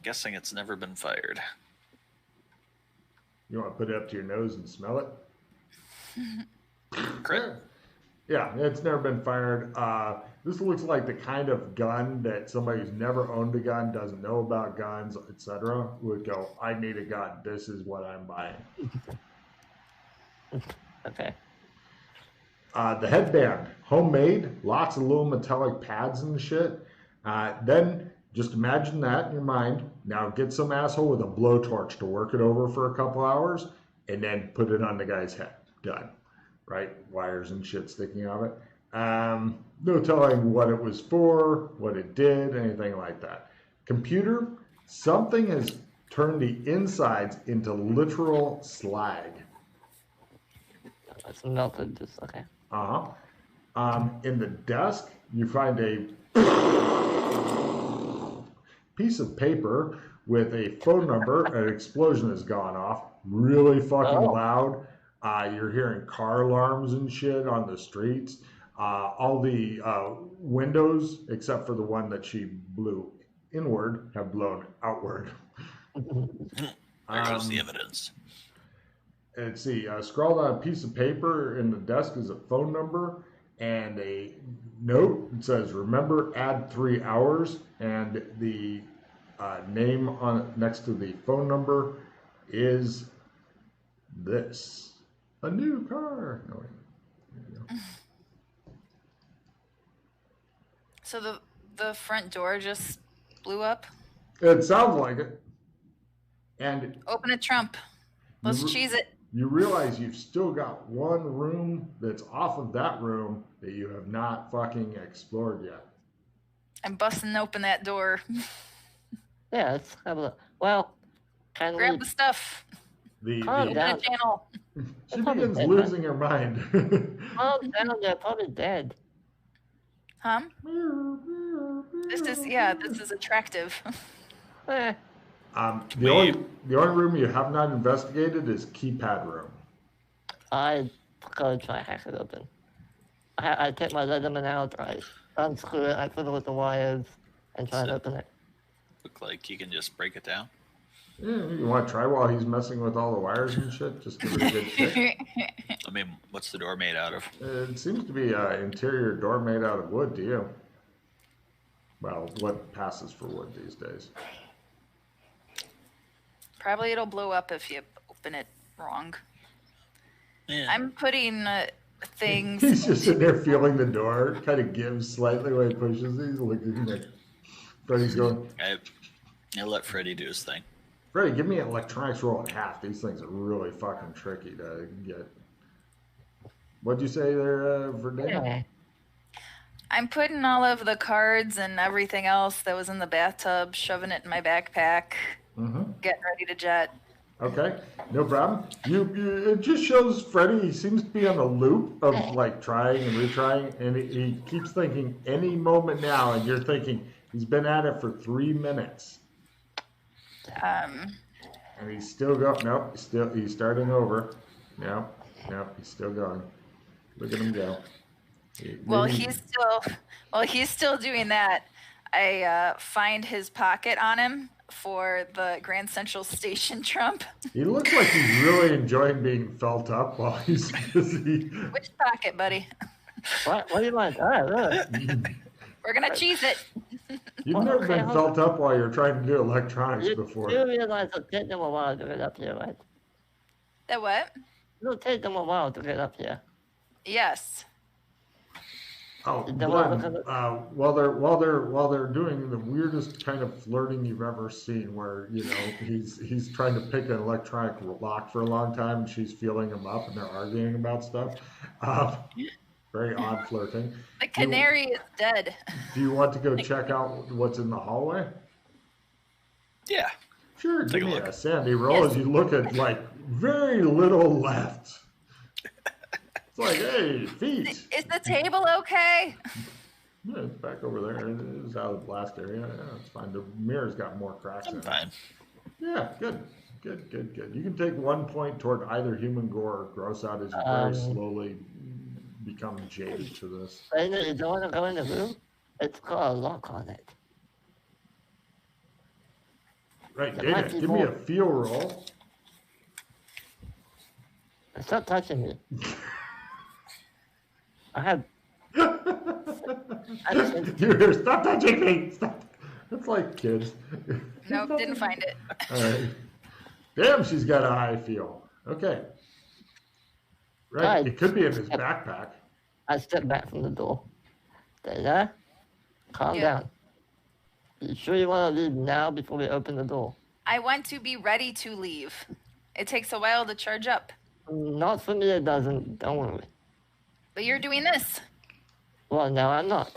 [SPEAKER 1] Guessing it's never been fired.
[SPEAKER 3] You want to put it up to your nose and smell it?
[SPEAKER 1] Crit?
[SPEAKER 3] Yeah, it's never been fired. This looks like the kind of gun that somebody who's never owned a gun, doesn't know about guns, etc., would go, I need a gun. This is what I'm buying.
[SPEAKER 4] Okay.
[SPEAKER 3] The headband, homemade, lots of little metallic pads and shit. Then just imagine that in your mind. Now get some asshole with a blowtorch to work it over for a couple hours and then put it on the guy's head. Done. Right? Wires and shit sticking out of it. No telling what it was for, what it did, anything like that. Computer, something has turned the insides into literal slag.
[SPEAKER 4] It's melted, just okay.
[SPEAKER 3] In the desk, you find a piece of paper with a phone number. An explosion has gone off, really fucking loud. You're hearing car alarms and shit on the streets. All the windows, except for the one that she blew inward, have blown outward.
[SPEAKER 1] There goes the evidence.
[SPEAKER 3] Let's see, scrawled on a piece of paper in the desk is a phone number and a note. It says, remember, add 3 hours. And the name on next to the phone number is this. A new car. No, wait. There you go.
[SPEAKER 2] So the front door just blew up?
[SPEAKER 3] It sounds like it. And
[SPEAKER 2] Open a trunk. Let's cheese it.
[SPEAKER 3] You realize you've still got one room that's off of that room that you have not fucking explored yet.
[SPEAKER 2] I'm busting open that door.
[SPEAKER 4] Yeah, let's have a look. Well, can
[SPEAKER 2] Grab
[SPEAKER 4] we...
[SPEAKER 2] the stuff.
[SPEAKER 4] Calm
[SPEAKER 2] Open
[SPEAKER 4] down.
[SPEAKER 2] a channel.
[SPEAKER 3] She begins losing her mind.
[SPEAKER 4] Calm down, they're probably dead.
[SPEAKER 2] Huh? This is attractive.
[SPEAKER 4] Eh,
[SPEAKER 3] The only room you have not investigated is keypad room.
[SPEAKER 4] I go try hack it open. I take my Leatherman out, I unscrew it, I fiddle with the wires, and try and open it.
[SPEAKER 1] Look like you can just break it down.
[SPEAKER 3] Yeah, you want to try while he's messing with all the wires and shit? Just give it a good kick.
[SPEAKER 1] I mean, what's the door made out of?
[SPEAKER 3] It seems to be an interior door made out of wood to you. Well, what passes for wood these days?
[SPEAKER 2] Probably it'll blow up if you open it wrong.
[SPEAKER 1] Yeah.
[SPEAKER 2] I'm putting things.
[SPEAKER 3] He's just sitting there feeling the door, kind of gives slightly when he pushes. He's looking at Freddie's going,
[SPEAKER 1] I'll let Freddie do his thing.
[SPEAKER 3] Freddie, give me an electronics roll at half. These things are really fucking tricky to get. What'd you say there, Verdana?
[SPEAKER 4] Yeah.
[SPEAKER 2] I'm putting all of the cards and everything else that was in the bathtub, shoving it in my backpack, getting ready to jet.
[SPEAKER 3] Okay, no problem. It just shows Freddie, he seems to be on a loop of like trying and retrying, and he keeps thinking any moment now, and you're thinking he's been at it for 3 minutes. And he's still going. Nope, he's starting over. Nope, he's still going. Look at him go.
[SPEAKER 2] While
[SPEAKER 3] Maybe-
[SPEAKER 2] he's still doing that, I find his pocket on him for the Grand Central Station trump.
[SPEAKER 3] He looks like he's really enjoying being felt up while he's busy.
[SPEAKER 2] Which pocket, buddy?
[SPEAKER 4] What do you want?
[SPEAKER 2] We're gonna cheese it.
[SPEAKER 3] You've never been felt up while you're trying to do electronics
[SPEAKER 4] You
[SPEAKER 3] before.
[SPEAKER 4] do realize it'll take them a while to get up here, right?
[SPEAKER 2] The what?
[SPEAKER 4] It'll take them a while to get up here.
[SPEAKER 2] Yes.
[SPEAKER 3] Oh,
[SPEAKER 4] Then
[SPEAKER 3] Glenn,
[SPEAKER 4] we'll
[SPEAKER 3] while they're doing the weirdest kind of flirting you've ever seen, where he's trying to pick an electronic lock for a long time, and she's feeling him up, and they're arguing about stuff. Very odd flirting.
[SPEAKER 2] The canary is dead.
[SPEAKER 3] Do you want to go check out what's in the hallway?
[SPEAKER 1] Yeah.
[SPEAKER 3] Sure,
[SPEAKER 1] Take
[SPEAKER 3] give
[SPEAKER 1] a
[SPEAKER 3] me
[SPEAKER 1] look.
[SPEAKER 3] a sandy roll as you look at very little left. It's like, hey, feet.
[SPEAKER 2] Is the table okay?
[SPEAKER 3] Yeah, it's back over there. It's out of the blast area. Yeah, it's fine. The mirror's got more cracks in
[SPEAKER 1] I'm
[SPEAKER 3] it.
[SPEAKER 1] fine.
[SPEAKER 3] Yeah, good. You can take 1 point toward either human gore or gross out as you very slowly become jaded to this.
[SPEAKER 4] I know you don't want to go in the room? It's got a lock on it.
[SPEAKER 3] Right,
[SPEAKER 4] There
[SPEAKER 3] Dana,
[SPEAKER 4] might be
[SPEAKER 3] give me
[SPEAKER 4] more.
[SPEAKER 3] a feel roll.
[SPEAKER 4] Stop touching me. I have.
[SPEAKER 3] You hear, stop touching me! Stop. It's like kids.
[SPEAKER 2] Nope, didn't find it.
[SPEAKER 3] All right. Damn, she's got a high feel. Okay. Right,
[SPEAKER 4] Guys,
[SPEAKER 3] it could be in his backpack.
[SPEAKER 4] I step back from the door. Dana, calm
[SPEAKER 2] Yeah.
[SPEAKER 4] down. You sure you want to leave now before we open the door?
[SPEAKER 2] I want to be ready to leave. It takes a while to charge up.
[SPEAKER 4] Not for me, it doesn't. Don't worry.
[SPEAKER 2] But you're doing this.
[SPEAKER 4] Well, no, I'm not.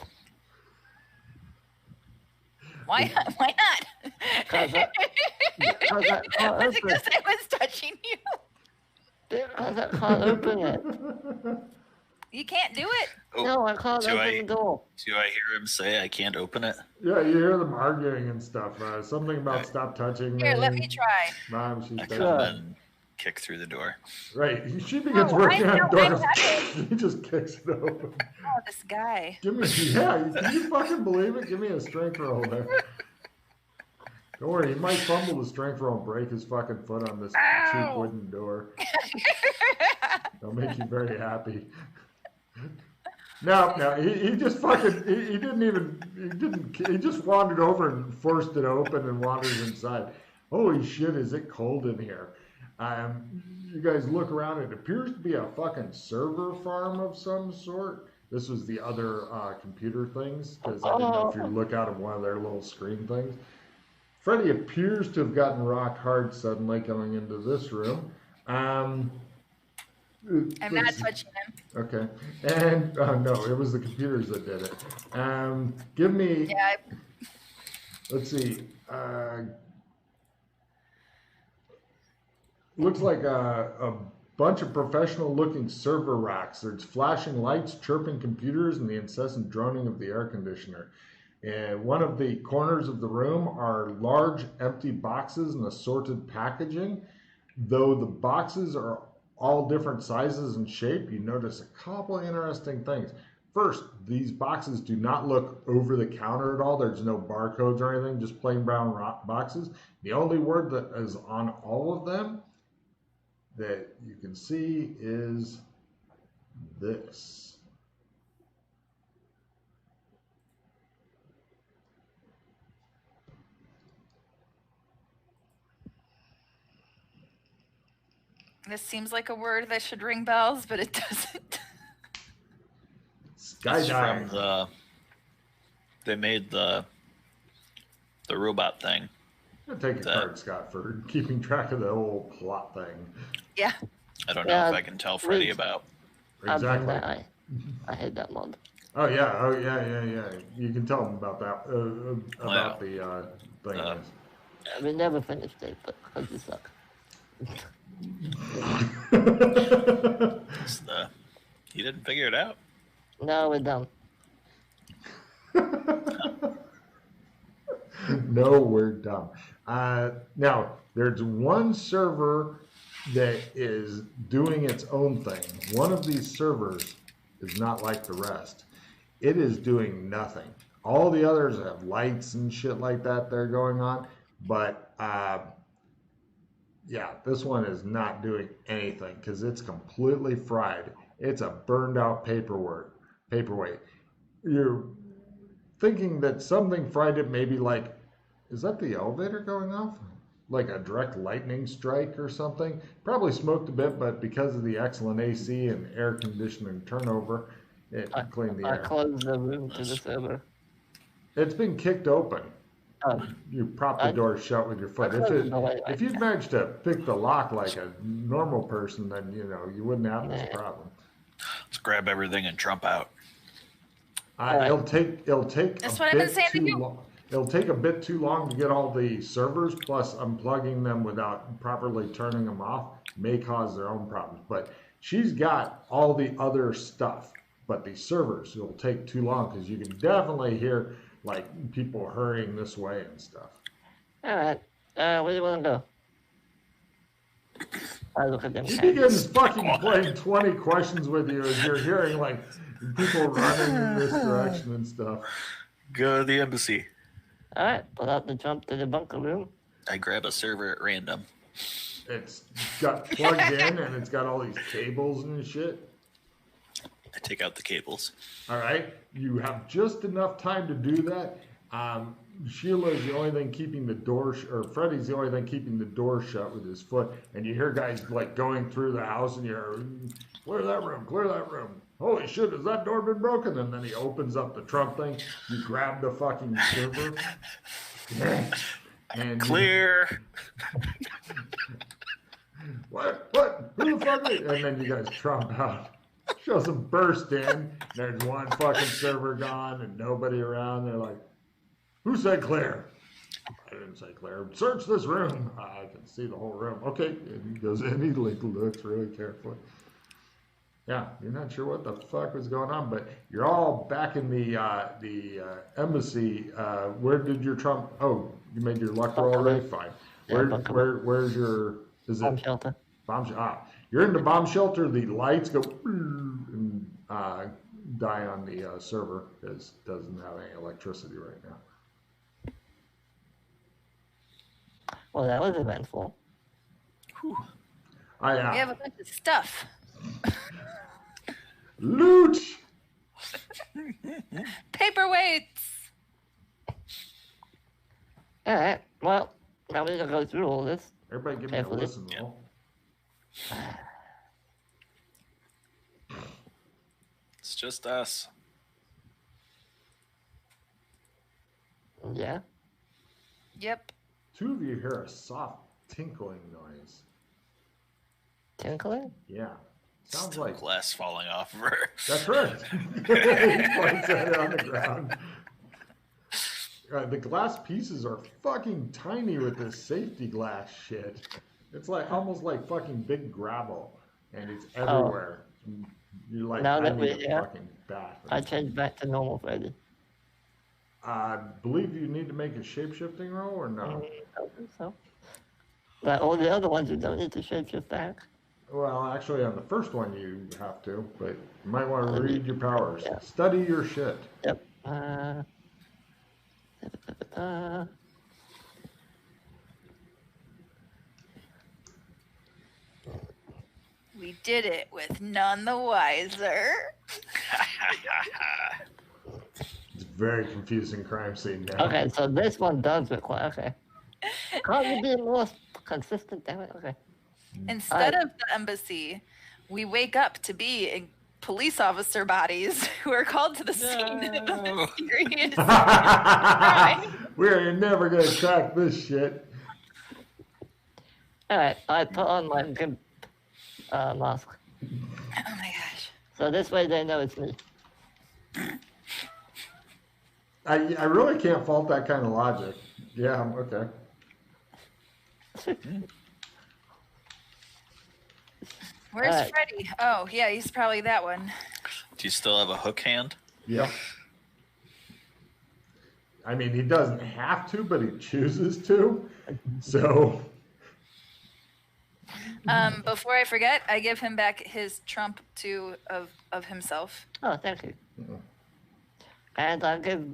[SPEAKER 2] Why not?
[SPEAKER 4] Because I can't
[SPEAKER 2] Was it
[SPEAKER 4] open
[SPEAKER 2] because
[SPEAKER 4] it.
[SPEAKER 2] I was touching you?
[SPEAKER 4] Because I can't open it.
[SPEAKER 2] You can't do it.
[SPEAKER 1] Oh,
[SPEAKER 4] No, I can't
[SPEAKER 1] do
[SPEAKER 4] open
[SPEAKER 1] I-
[SPEAKER 4] the door.
[SPEAKER 1] Do I hear him say I can't open it?
[SPEAKER 3] Yeah, you hear them arguing and stuff. Something about stop touching me.
[SPEAKER 2] Here, let me try.
[SPEAKER 3] Mom, she's
[SPEAKER 1] I
[SPEAKER 3] touching
[SPEAKER 1] come
[SPEAKER 3] me.
[SPEAKER 1] and kick through the door.
[SPEAKER 3] Right, she begins
[SPEAKER 2] Oh,
[SPEAKER 3] working
[SPEAKER 2] I
[SPEAKER 3] on
[SPEAKER 2] know
[SPEAKER 3] the door.
[SPEAKER 2] I have
[SPEAKER 3] He just kicks it open.
[SPEAKER 2] Oh, this guy.
[SPEAKER 3] Give me, can you fucking believe it? Give me a strength roll there. Don't worry, he might fumble the strength roll and break his fucking foot on this cheap
[SPEAKER 2] Ow.
[SPEAKER 3] wooden door. That'll make you very happy. No, he just fucking, he just wandered over and forced it open and wandered inside. Holy shit, is it cold in here? You guys look around, it appears to be a fucking server farm of some sort. This was the other computer things, because I didn't know if you look out of one of their little screen things. Freddy appears to have gotten rock hard suddenly coming into this room.
[SPEAKER 2] I'm not touching him.
[SPEAKER 3] Okay. And, no, it was the computers that did it. Give me,
[SPEAKER 2] Yeah,
[SPEAKER 3] let's see, looks like a bunch of professional looking server racks. There's flashing lights, chirping computers, and the incessant droning of the air conditioner. And one of the corners of the room are large empty boxes and assorted packaging. Though the boxes are all different sizes and shape, you notice a couple of interesting things. First, these boxes do not look over the counter at all. There's no barcodes or anything, just plain brown boxes. The only word that is on all of them that you can see is this.
[SPEAKER 2] this seems like a word that should ring bells, but it doesn't.
[SPEAKER 1] It's from
[SPEAKER 3] Skydive.
[SPEAKER 1] they made the robot thing.
[SPEAKER 3] I'll take a card, Scott, for keeping track of the whole plot thing.
[SPEAKER 2] Yeah.
[SPEAKER 1] I don't know
[SPEAKER 4] Yeah,
[SPEAKER 1] if I can tell Freddy
[SPEAKER 4] please.
[SPEAKER 1] about.
[SPEAKER 3] Exactly.
[SPEAKER 4] I hate that mod.
[SPEAKER 3] Oh yeah. You can tell them about that. About
[SPEAKER 1] Wow.
[SPEAKER 3] the thing.
[SPEAKER 4] We never finished it, but because you suck.
[SPEAKER 1] It's you didn't figure it out.
[SPEAKER 4] No, we're done.
[SPEAKER 3] No, we're dumb. Now, there's one server that is doing its own thing. One of these servers is not like the rest. It is doing nothing. All the others have lights and shit like that they're going on, but yeah, this one is not doing anything because it's completely fried. It's a burned out paperweight. You're thinking that something fried it, maybe like, is that the elevator going off? Like a direct lightning strike or something? Probably smoked a bit, but because of the excellent AC and air conditioning turnover, it cleaned the air.
[SPEAKER 4] I closed the room to the server.
[SPEAKER 3] It's been kicked open.
[SPEAKER 4] Oh,
[SPEAKER 3] You prop the door shut with your foot. If you'd managed to pick the lock like a normal person, then you wouldn't have this problem.
[SPEAKER 1] Let's grab everything and trump out.
[SPEAKER 3] It'll take
[SPEAKER 2] That's
[SPEAKER 3] a
[SPEAKER 2] what I've been
[SPEAKER 3] bit
[SPEAKER 2] saying to
[SPEAKER 3] too
[SPEAKER 2] you.
[SPEAKER 3] long. It'll take a bit too long to get all the servers, plus unplugging them without properly turning them off may cause their own problems. But she's got all the other stuff, but the servers will take too long because you can definitely hear like people hurrying this way and stuff.
[SPEAKER 4] all right. Where do you want to go? I look at them.
[SPEAKER 3] He begins fucking playing 20 questions with you as you're hearing like people running in this direction and stuff.
[SPEAKER 1] Go to the embassy.
[SPEAKER 4] All right, pull out the jump to the bunker room.
[SPEAKER 1] I grab a server at random.
[SPEAKER 3] It's got plugged in and it's got all these cables and shit.
[SPEAKER 1] I take out the cables.
[SPEAKER 3] All right, you have just enough time to do that. Sheila's the only thing keeping the door, or Freddy's the only thing keeping the door shut with his foot. And you hear guys like going through the house, and you're clear that room, clear that room. Holy shit, has that door been broken? And then he opens up the trunk thing. You grab the fucking server. And
[SPEAKER 1] Clear.
[SPEAKER 3] What? Who the fuck is? And then you guys trump out. Shows them burst in. There's one fucking server gone and nobody around. They're like, who said clear? I didn't say clear. Search this room. I can see the whole room. Okay. And he goes in. He looks really carefully. Yeah, you're not sure what the fuck was going on, but you're all back in the embassy. Where did your trump? Oh, you made your luck roll already. Fine. Where's your? Is it
[SPEAKER 4] Bomb shelter.
[SPEAKER 3] Bomb shelter. You're in the bomb shelter. The lights go and die on the server because it doesn't have any electricity right now.
[SPEAKER 4] Well, that was eventful.
[SPEAKER 2] We have a bunch of stuff.
[SPEAKER 3] Loot.
[SPEAKER 2] Paperweights.
[SPEAKER 4] All right. Well, now we're gonna go through all this.
[SPEAKER 3] Everybody, give me a listen roll.
[SPEAKER 1] It's just us.
[SPEAKER 4] Yeah.
[SPEAKER 2] Yep.
[SPEAKER 3] Two of you hear a soft tinkling noise.
[SPEAKER 4] Tinkling?
[SPEAKER 3] Yeah. Sounds
[SPEAKER 1] Still
[SPEAKER 3] like
[SPEAKER 1] glass falling off of her.
[SPEAKER 3] That's right. He points at it on the ground. The glass pieces are fucking tiny with this safety glass shit. It's like almost like fucking big gravel, and it's everywhere. You're like
[SPEAKER 4] Now that
[SPEAKER 3] hiding in
[SPEAKER 4] we're
[SPEAKER 3] a fucking bath.
[SPEAKER 4] I changed back to normal, Freddy.
[SPEAKER 3] I believe you need to make a shape-shifting roll, or no?
[SPEAKER 4] I don't think so. But all the other ones you don't need to shapeshift back.
[SPEAKER 3] Well, actually, on the first one you have to, but you might want to read your powers.
[SPEAKER 4] Yeah.
[SPEAKER 3] Study your shit.
[SPEAKER 4] Yep.
[SPEAKER 2] We did it with none the wiser.
[SPEAKER 3] It's a very confusing crime scene now.
[SPEAKER 4] Okay, so this one does require. Okay. Can't you be more consistent? Damn it. Okay.
[SPEAKER 2] Instead of the embassy, we wake up to be in police officer bodies who are called to the scene of a mysterious crime.
[SPEAKER 3] We're never going to track this shit.
[SPEAKER 4] All right. I put on my gimp mask.
[SPEAKER 2] Oh my gosh.
[SPEAKER 4] So this way they know it's me.
[SPEAKER 3] I really can't fault that kind of logic. Yeah, okay.
[SPEAKER 2] Where's
[SPEAKER 4] Alright.
[SPEAKER 2] Freddy? Oh, yeah, he's probably that one.
[SPEAKER 1] Do you still have a hook hand?
[SPEAKER 3] Yeah. I mean, he doesn't have to, but he chooses to. So,
[SPEAKER 2] Before I forget, I give him back his trump of himself.
[SPEAKER 4] Oh, thank you.
[SPEAKER 3] Mhm.
[SPEAKER 4] And I'll give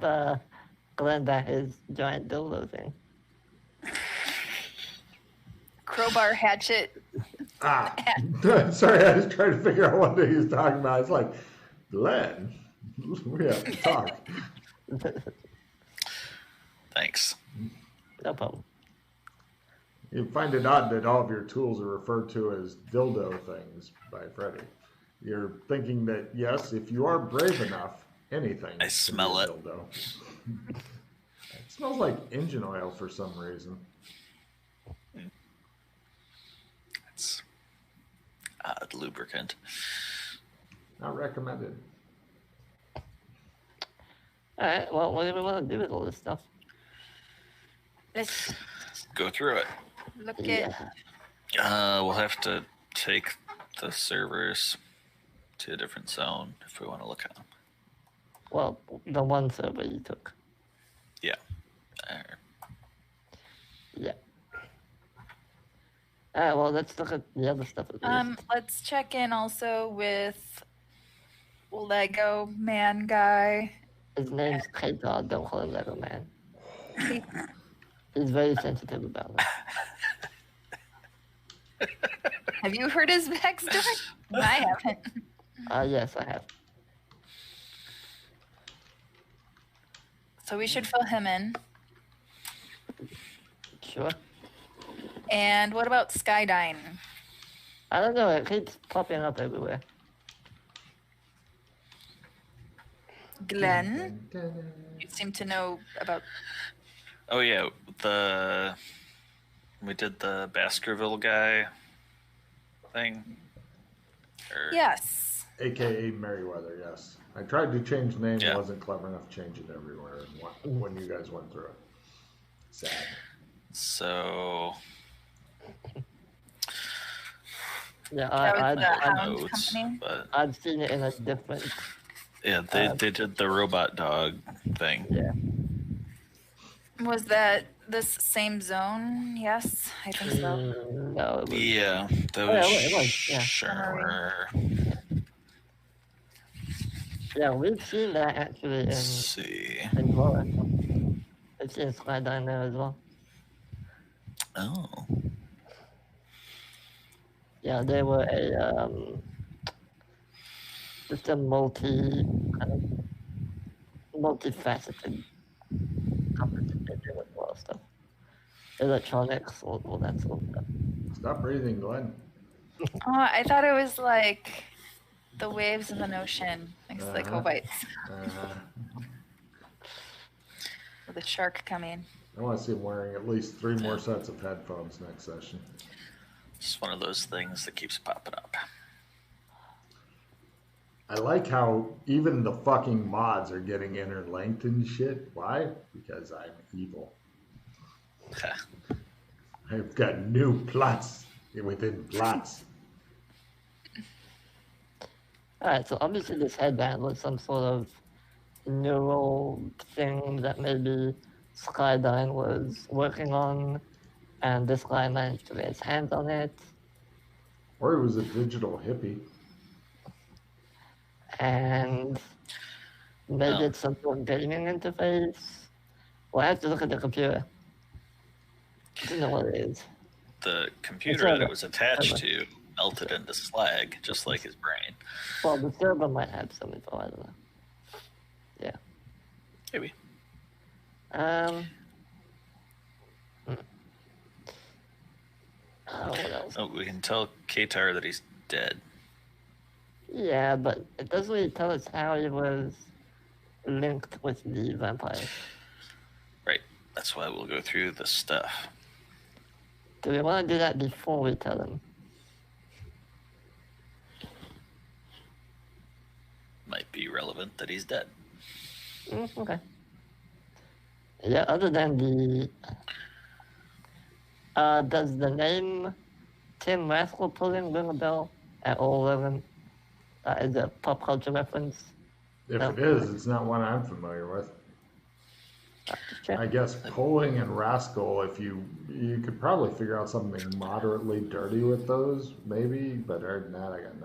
[SPEAKER 4] Glenn back his giant dildo thing.
[SPEAKER 2] Crowbar, hatchet.
[SPEAKER 3] Sorry, I was trying to figure out what he was talking about. It's like, Glenn, we have to talk.
[SPEAKER 1] Thanks.
[SPEAKER 4] No problem.
[SPEAKER 3] You find it odd that all of your tools are referred to as dildo things by Freddy. You're thinking that, yes, if you are brave enough, anything
[SPEAKER 1] I
[SPEAKER 3] can
[SPEAKER 1] smell
[SPEAKER 3] be a
[SPEAKER 1] it.
[SPEAKER 3] dildo. It smells like engine oil for some reason.
[SPEAKER 1] It's lubricant.
[SPEAKER 3] Not recommended.
[SPEAKER 4] All right. Well, what do we want to do with all this stuff?
[SPEAKER 2] Let's
[SPEAKER 1] Go through it.
[SPEAKER 2] look at.
[SPEAKER 4] Yeah.
[SPEAKER 1] We'll have to take the servers to a different zone if we want to look at them.
[SPEAKER 4] Well, the one server you took.
[SPEAKER 1] Yeah.
[SPEAKER 4] Yeah. All right. Well, let's look at the other stuff. At least.
[SPEAKER 2] Let's check in also with Lego Man guy.
[SPEAKER 4] His name's K-God. Don't call him Lego Man. He's very sensitive about it.
[SPEAKER 2] Have you heard his backstory? I haven't.
[SPEAKER 4] Yes, I have.
[SPEAKER 2] So we should fill him in.
[SPEAKER 4] Sure.
[SPEAKER 2] And what about Skydyne?
[SPEAKER 4] I don't know. It keeps popping up everywhere.
[SPEAKER 2] Glenn, you seem to know about.
[SPEAKER 1] Oh yeah, we did the Baskerville guy thing.
[SPEAKER 2] Yes.
[SPEAKER 3] AKA Merriweather, yes. I tried to change the name,
[SPEAKER 1] Yeah.
[SPEAKER 3] wasn't clever enough to change it everywhere when you guys went through it. Sad.
[SPEAKER 1] So
[SPEAKER 4] Yeah,
[SPEAKER 2] That was the
[SPEAKER 4] I,
[SPEAKER 2] Hound
[SPEAKER 1] notes,
[SPEAKER 2] Company.
[SPEAKER 1] but
[SPEAKER 4] I've seen it in a different.
[SPEAKER 1] yeah, they did the robot dog thing.
[SPEAKER 4] Yeah.
[SPEAKER 2] Was that this same zone? Yes, I think so.
[SPEAKER 4] No, it was.
[SPEAKER 1] Yeah, that
[SPEAKER 4] Oh, yeah,
[SPEAKER 1] was
[SPEAKER 4] it was, yeah.
[SPEAKER 1] sure.
[SPEAKER 4] Yeah, we've seen that actually
[SPEAKER 1] Let's see.
[SPEAKER 4] in Florida. I've seen Skydyne there as well.
[SPEAKER 1] Oh,
[SPEAKER 4] Yeah, they were a just a multifaceted company. They do a lot of stuff, electronics, all that sort of stuff.
[SPEAKER 3] Stop breathing, Glenn.
[SPEAKER 2] Oh, I thought it was like the waves of an ocean, like Slicobites, with a shark coming.
[SPEAKER 3] I want to see him wearing at least 3 more sets of headphones next session.
[SPEAKER 1] it's one of those things that keeps popping up.
[SPEAKER 3] I like how even the fucking mods are getting interlinked and shit. Why? Because I'm evil. I've got new plots within plots.
[SPEAKER 4] Alright, so obviously this headband was some sort of neural thing that maybe Skydyne was working on, and this guy managed to get his hands on it,
[SPEAKER 3] Or he was a digital hippie.
[SPEAKER 4] and maybe
[SPEAKER 1] Oh.
[SPEAKER 4] it's some sort of gaming interface. Well, I have to look at the computer. I don't know what it is.
[SPEAKER 1] The computer that it was attached to melted into slag, just like his brain.
[SPEAKER 4] Well, the server might have some info, I don't know. Yeah.
[SPEAKER 1] Maybe.
[SPEAKER 4] Oh, what else?
[SPEAKER 1] Oh, we can tell Katar that he's dead.
[SPEAKER 4] Yeah, but it doesn't really tell us how he was linked with the vampire.
[SPEAKER 1] Right. That's why we'll go through the stuff.
[SPEAKER 4] Do we want to do that before we tell him?
[SPEAKER 1] Might be relevant that he's dead.
[SPEAKER 4] Okay. Yeah, other than the... does the name Tim Rascal Pulling ring a bell at all, Evan? Is it a pop culture reference?
[SPEAKER 3] If
[SPEAKER 4] No.
[SPEAKER 3] it is, it's not one I'm familiar with. I guess Polling and Rascal, if you could probably figure out something moderately dirty with those, maybe, but other than that, I got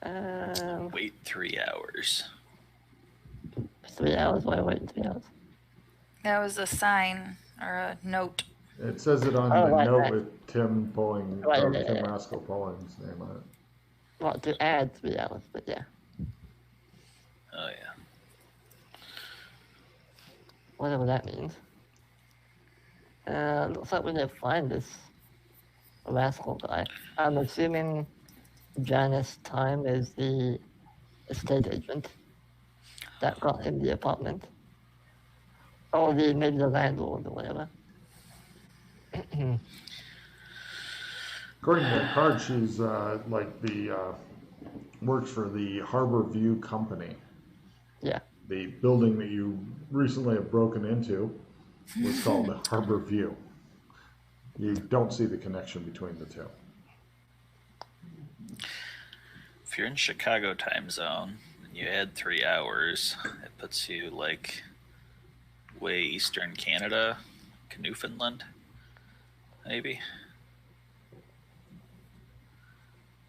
[SPEAKER 3] nothing.
[SPEAKER 1] Wait 3 hours.
[SPEAKER 4] 3 hours? Why wait 3 hours?
[SPEAKER 2] That was a sign or a note.
[SPEAKER 3] It says it on
[SPEAKER 4] Oh,
[SPEAKER 3] the
[SPEAKER 4] right,
[SPEAKER 3] note
[SPEAKER 4] right.
[SPEAKER 3] with Tim Polling,
[SPEAKER 4] Right,
[SPEAKER 3] or
[SPEAKER 4] yeah,
[SPEAKER 3] Tim
[SPEAKER 4] yeah.
[SPEAKER 3] Rascal Polling's name on it.
[SPEAKER 4] Well, to add 3 hours, but yeah.
[SPEAKER 1] Oh, yeah.
[SPEAKER 4] Whatever that means. Looks like we need to find this rascal guy. I'm assuming Janice Time is the estate agent that got him the apartment. Or maybe the landlord or whatever.
[SPEAKER 3] According to the card, she's works for the Harbor View Company.
[SPEAKER 4] Yeah.
[SPEAKER 3] The building that you recently have broken into was called the Harbor View. You don't see the connection between the two.
[SPEAKER 1] If you're in Chicago time zone and you add 3 hours, it puts you like way eastern Canada, Newfoundland, maybe.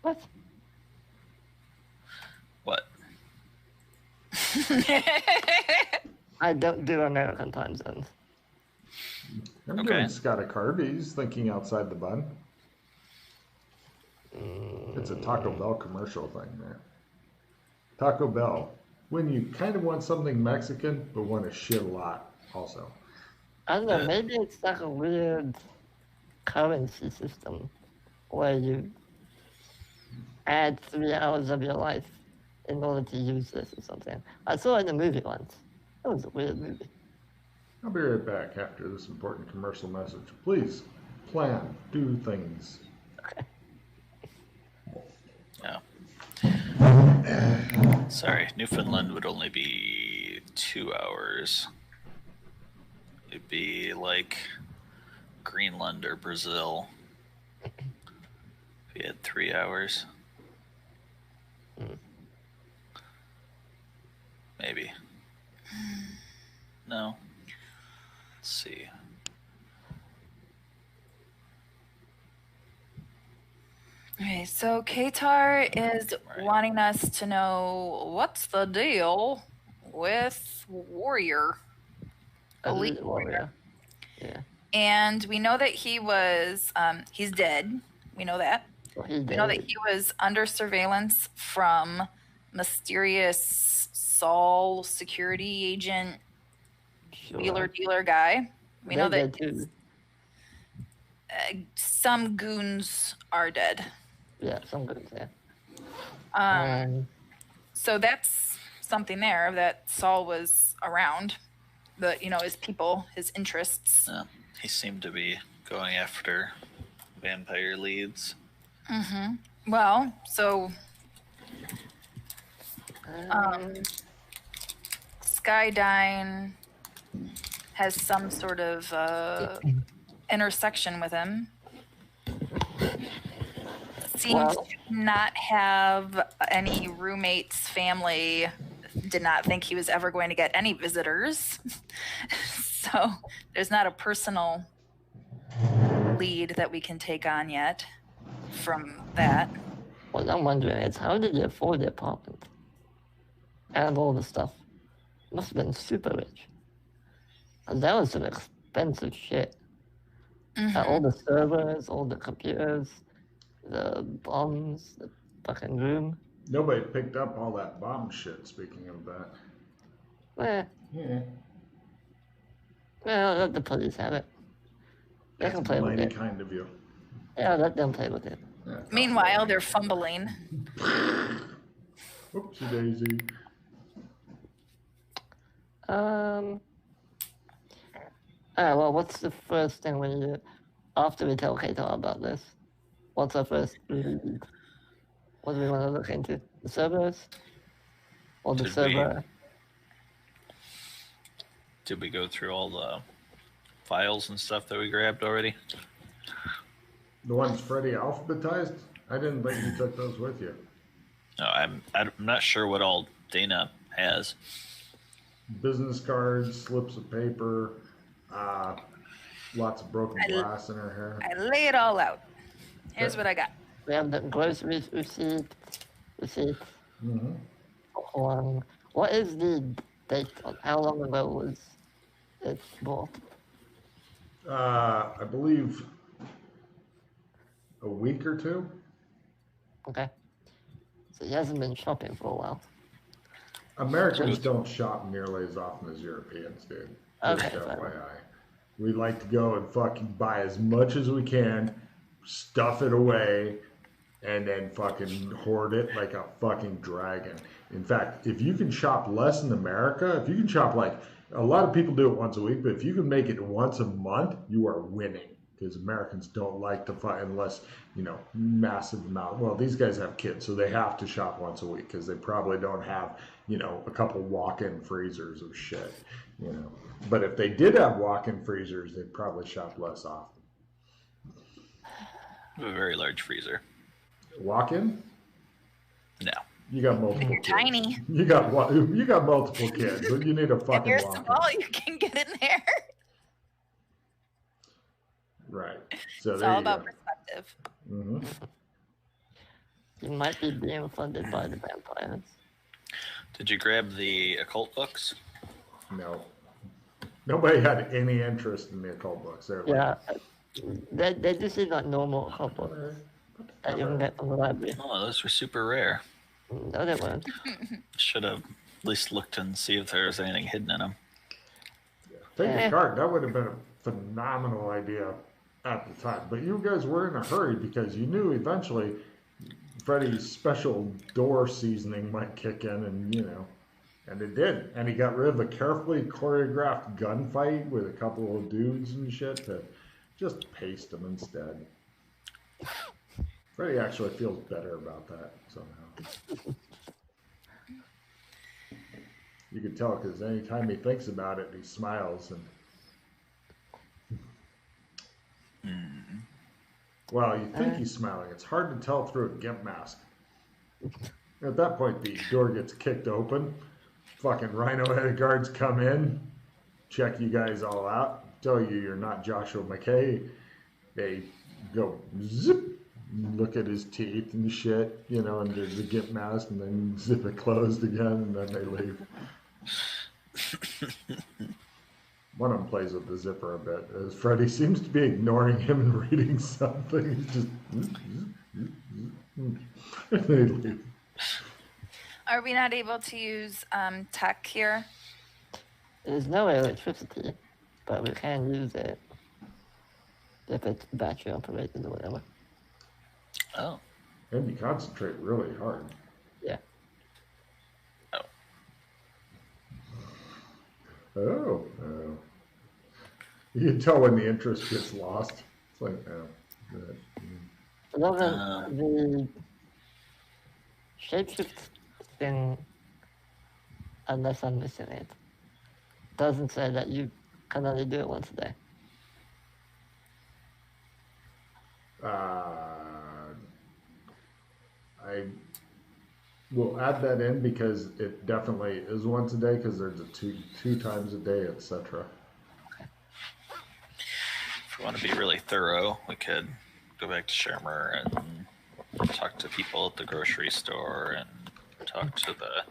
[SPEAKER 4] What?
[SPEAKER 1] What?
[SPEAKER 4] I don't do American time zones.
[SPEAKER 3] I'm
[SPEAKER 1] Okay.
[SPEAKER 3] doing Scott Carby's thinking outside the bun. It's a Taco Bell commercial thing there. Taco Bell, when you kind of want something Mexican, but want to shit a lot also.
[SPEAKER 4] I don't know, maybe it's like a weird currency system where you add 3 hours of your life in order to use this or something. I saw it in a movie once. It was a weird movie.
[SPEAKER 3] I'll be right back after this important commercial message. Please plan, do things.
[SPEAKER 1] No. Sorry, Newfoundland would only be 2 hours. It'd be like Greenland or Brazil. If you had 3 hours. Maybe. No. Let's see.
[SPEAKER 2] Okay, so Katar is wanting us to know what's the deal with Warrior. Elite Warrior.
[SPEAKER 4] Yeah.
[SPEAKER 2] And we know that he was, he's dead. We know that.
[SPEAKER 4] Well,
[SPEAKER 2] We know that he was under surveillance from mysterious Saul security agent, wheeler dealer guy. We know that some goons are dead.
[SPEAKER 4] Yeah, some goons, yeah.
[SPEAKER 2] So that's something there that Saul was around. But, his people, his interests.
[SPEAKER 1] He seemed to be going after vampire leads.
[SPEAKER 2] Mm-hmm. Well, so Skydyne has some sort of intersection with him. Seems to not have any roommates, family. Did not think he was ever going to get any visitors. So there's not a personal lead that we can take on yet from that.
[SPEAKER 4] What I'm wondering is, how did he afford the apartment? And all the stuff. Must have been super rich. And that was some expensive shit.
[SPEAKER 2] Mm-hmm.
[SPEAKER 4] All the servers, all the computers, the bombs, the fucking room.
[SPEAKER 3] Nobody picked up all that bomb shit, speaking of that.
[SPEAKER 4] Yeah. Well, let the police have it. They can play with it.
[SPEAKER 3] Mighty kind of you.
[SPEAKER 4] Yeah, let them play with it.
[SPEAKER 3] Yeah,
[SPEAKER 2] Meanwhile, they're fumbling.
[SPEAKER 3] Oopsie daisy.
[SPEAKER 4] Well, what's the first thing when you, after we tell Kato about this, what's our first lead? What do we want to look into? The servers? Or the server?
[SPEAKER 1] Did we go through all the files and stuff that we grabbed already?
[SPEAKER 3] The ones Freddy alphabetized? I didn't think you took those with you.
[SPEAKER 1] No, I'm not sure what all Dana has.
[SPEAKER 3] business cards, slips of paper, lots of broken glass in her hair.
[SPEAKER 2] I lay it all out. Here's what I got.
[SPEAKER 4] We have the groceries receipt.
[SPEAKER 3] Mm-hmm.
[SPEAKER 4] Hold on. What is the date on how long ago was it bought?
[SPEAKER 3] I believe a week or two.
[SPEAKER 4] Okay. So he hasn't been shopping for a while.
[SPEAKER 3] Americans don't shop nearly as often as Europeans do.
[SPEAKER 4] Okay,
[SPEAKER 3] Just
[SPEAKER 4] fine.
[SPEAKER 3] FYI. We like to go and fucking buy as much as we can, stuff it away, and then fucking hoard it like a fucking dragon. In fact, if you can shop less in America, if you can shop like a lot of people do it once a week, but if you can make it once a month, you are winning. Because Americans don't like to fight unless, massive amount. Well, these guys have kids, so they have to shop once a week because they probably don't have, a couple walk-in freezers of shit. But if they did have walk-in freezers, they'd probably shop less often.
[SPEAKER 1] A very large freezer.
[SPEAKER 3] Walk-in?
[SPEAKER 1] No.
[SPEAKER 3] You got multiple
[SPEAKER 2] You're
[SPEAKER 3] kids.
[SPEAKER 2] tiny.
[SPEAKER 3] You got multiple kids, but you need a
[SPEAKER 2] If
[SPEAKER 3] fucking
[SPEAKER 2] you're
[SPEAKER 3] walk-in.
[SPEAKER 2] small, you can get in there.
[SPEAKER 3] Right. So
[SPEAKER 2] It's
[SPEAKER 3] there
[SPEAKER 2] all
[SPEAKER 3] you
[SPEAKER 2] about
[SPEAKER 3] go.
[SPEAKER 2] perspective.
[SPEAKER 3] Mm-hmm.
[SPEAKER 4] He might be being funded by the vampires.
[SPEAKER 1] Did you grab the occult books?
[SPEAKER 3] No. Nobody had any interest in the occult books. They're like,
[SPEAKER 4] Yeah, they just seem like normal books that you can get from the library.
[SPEAKER 1] Oh, those were super rare.
[SPEAKER 4] No, they weren't.
[SPEAKER 1] Should have at least looked and see if there was anything hidden in them.
[SPEAKER 3] take a card. That would have been a phenomenal idea at the time. But you guys were in a hurry because you knew eventually Freddy's special door seasoning might kick in, and and it did. And he got rid of a carefully choreographed gunfight with a couple of dudes and shit to just paste them instead. Freddy actually feels better about that somehow. You can tell because anytime he thinks about it, he smiles and. Well, you think he's smiling. It's hard to tell through a gimp mask. At that point, the door gets kicked open. Fucking rhino-headed guards come in, check you guys all out, tell you you're not Joshua McKay. They go zip, look at his teeth and shit, under the gimp mask, and then zip it closed again, and then they leave. One of them plays with the zipper a bit, as Freddy seems to be ignoring him and reading something. He's just... and they leave.
[SPEAKER 2] Are we not able to use tech here?
[SPEAKER 4] There's no electricity, but we can use it if it's battery operated or whatever.
[SPEAKER 1] Oh.
[SPEAKER 3] And you concentrate really hard.
[SPEAKER 4] Yeah.
[SPEAKER 3] Oh. You can tell when the interest gets lost. It's like, good.
[SPEAKER 4] Well, the shapeshift thing, unless I'm missing it, doesn't say that you can only do it once a day.
[SPEAKER 3] I will add that in because it definitely is once a day because there's a two times a day, etc.
[SPEAKER 1] If we want to be really thorough, we could go back to Shermer and talk to people at the grocery store and talk to the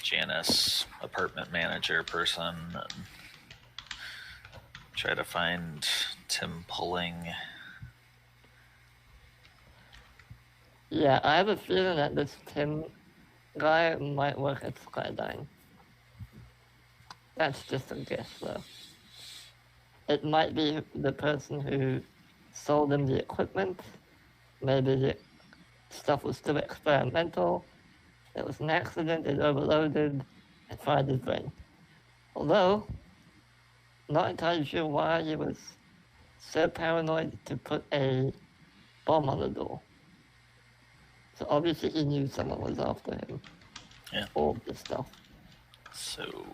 [SPEAKER 1] Janice apartment manager person and try to find Tim Pulling.
[SPEAKER 4] Yeah, I have a feeling that this Tim guy might work at Skydine. That's just a guess, though. It might be the person who sold him the equipment. Maybe the stuff was still experimental. It was an accident, it overloaded, and fried his brain. Although, not entirely sure why he was so paranoid to put a bomb on the door. So obviously he knew someone was after him.
[SPEAKER 1] Yeah.
[SPEAKER 4] All this stuff.
[SPEAKER 1] So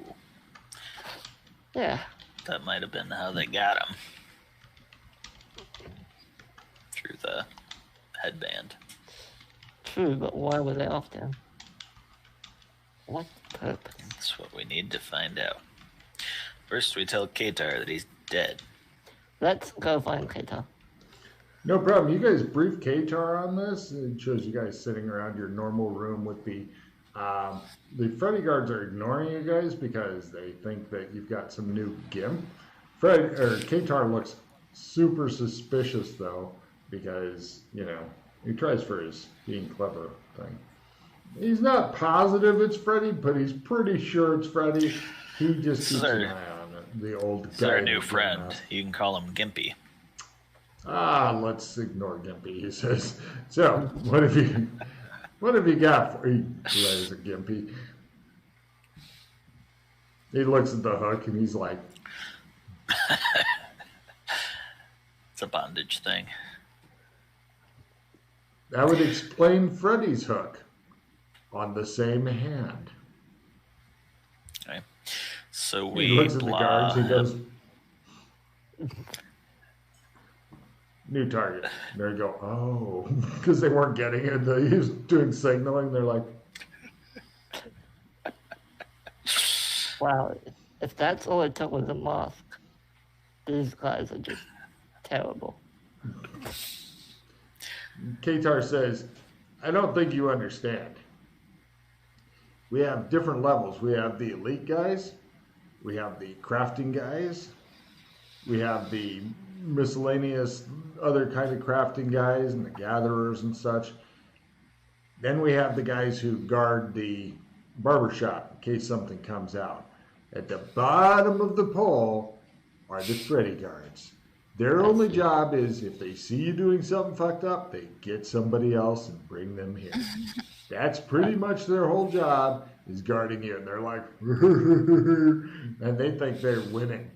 [SPEAKER 4] Yeah.
[SPEAKER 1] that might have been how they got him. Through the headband.
[SPEAKER 4] True, but why were they after him? What purpose?
[SPEAKER 1] That's That's what we need to find out. First, we tell Katar that he's dead.
[SPEAKER 4] Let's go find Keita.
[SPEAKER 3] No problem. You guys brief Katar on this. It shows you guys sitting around your normal room with the Freddy guards are ignoring you guys because they think that you've got some new gimp. Katar looks super suspicious though because he tries for his being clever thing. He's not positive it's Freddy, but he's pretty sure it's Freddy. He just keeps an eye on it. The old guy.
[SPEAKER 1] He's our new friend. You can call him Gimpy.
[SPEAKER 3] Let's ignore Gimpy, he says. So, what have you got for you? There's a Gimpy. He looks at the hook and he's like,
[SPEAKER 1] It's a bondage thing.
[SPEAKER 3] That would explain Freddy's hook on the same hand.
[SPEAKER 1] Okay. So
[SPEAKER 3] He looks at the guards, he goes, new target. There you go. Oh, because they weren't getting it. He was doing signaling. They're like,
[SPEAKER 4] Wow, if that's all it took was a mask, these guys are just terrible.
[SPEAKER 3] Katar says, I don't think you understand. We have different levels. We have the elite guys. We have the crafting guys. We have the miscellaneous other kind of crafting guys and the gatherers and such. Then we have the guys who guard the barbershop in case something comes out. At the bottom of the pole are the Freddy guards. Their only job is if they see you doing something fucked up, they get somebody else and bring them here. That's pretty much their whole job is guarding you. And they're like, and they think they're winning.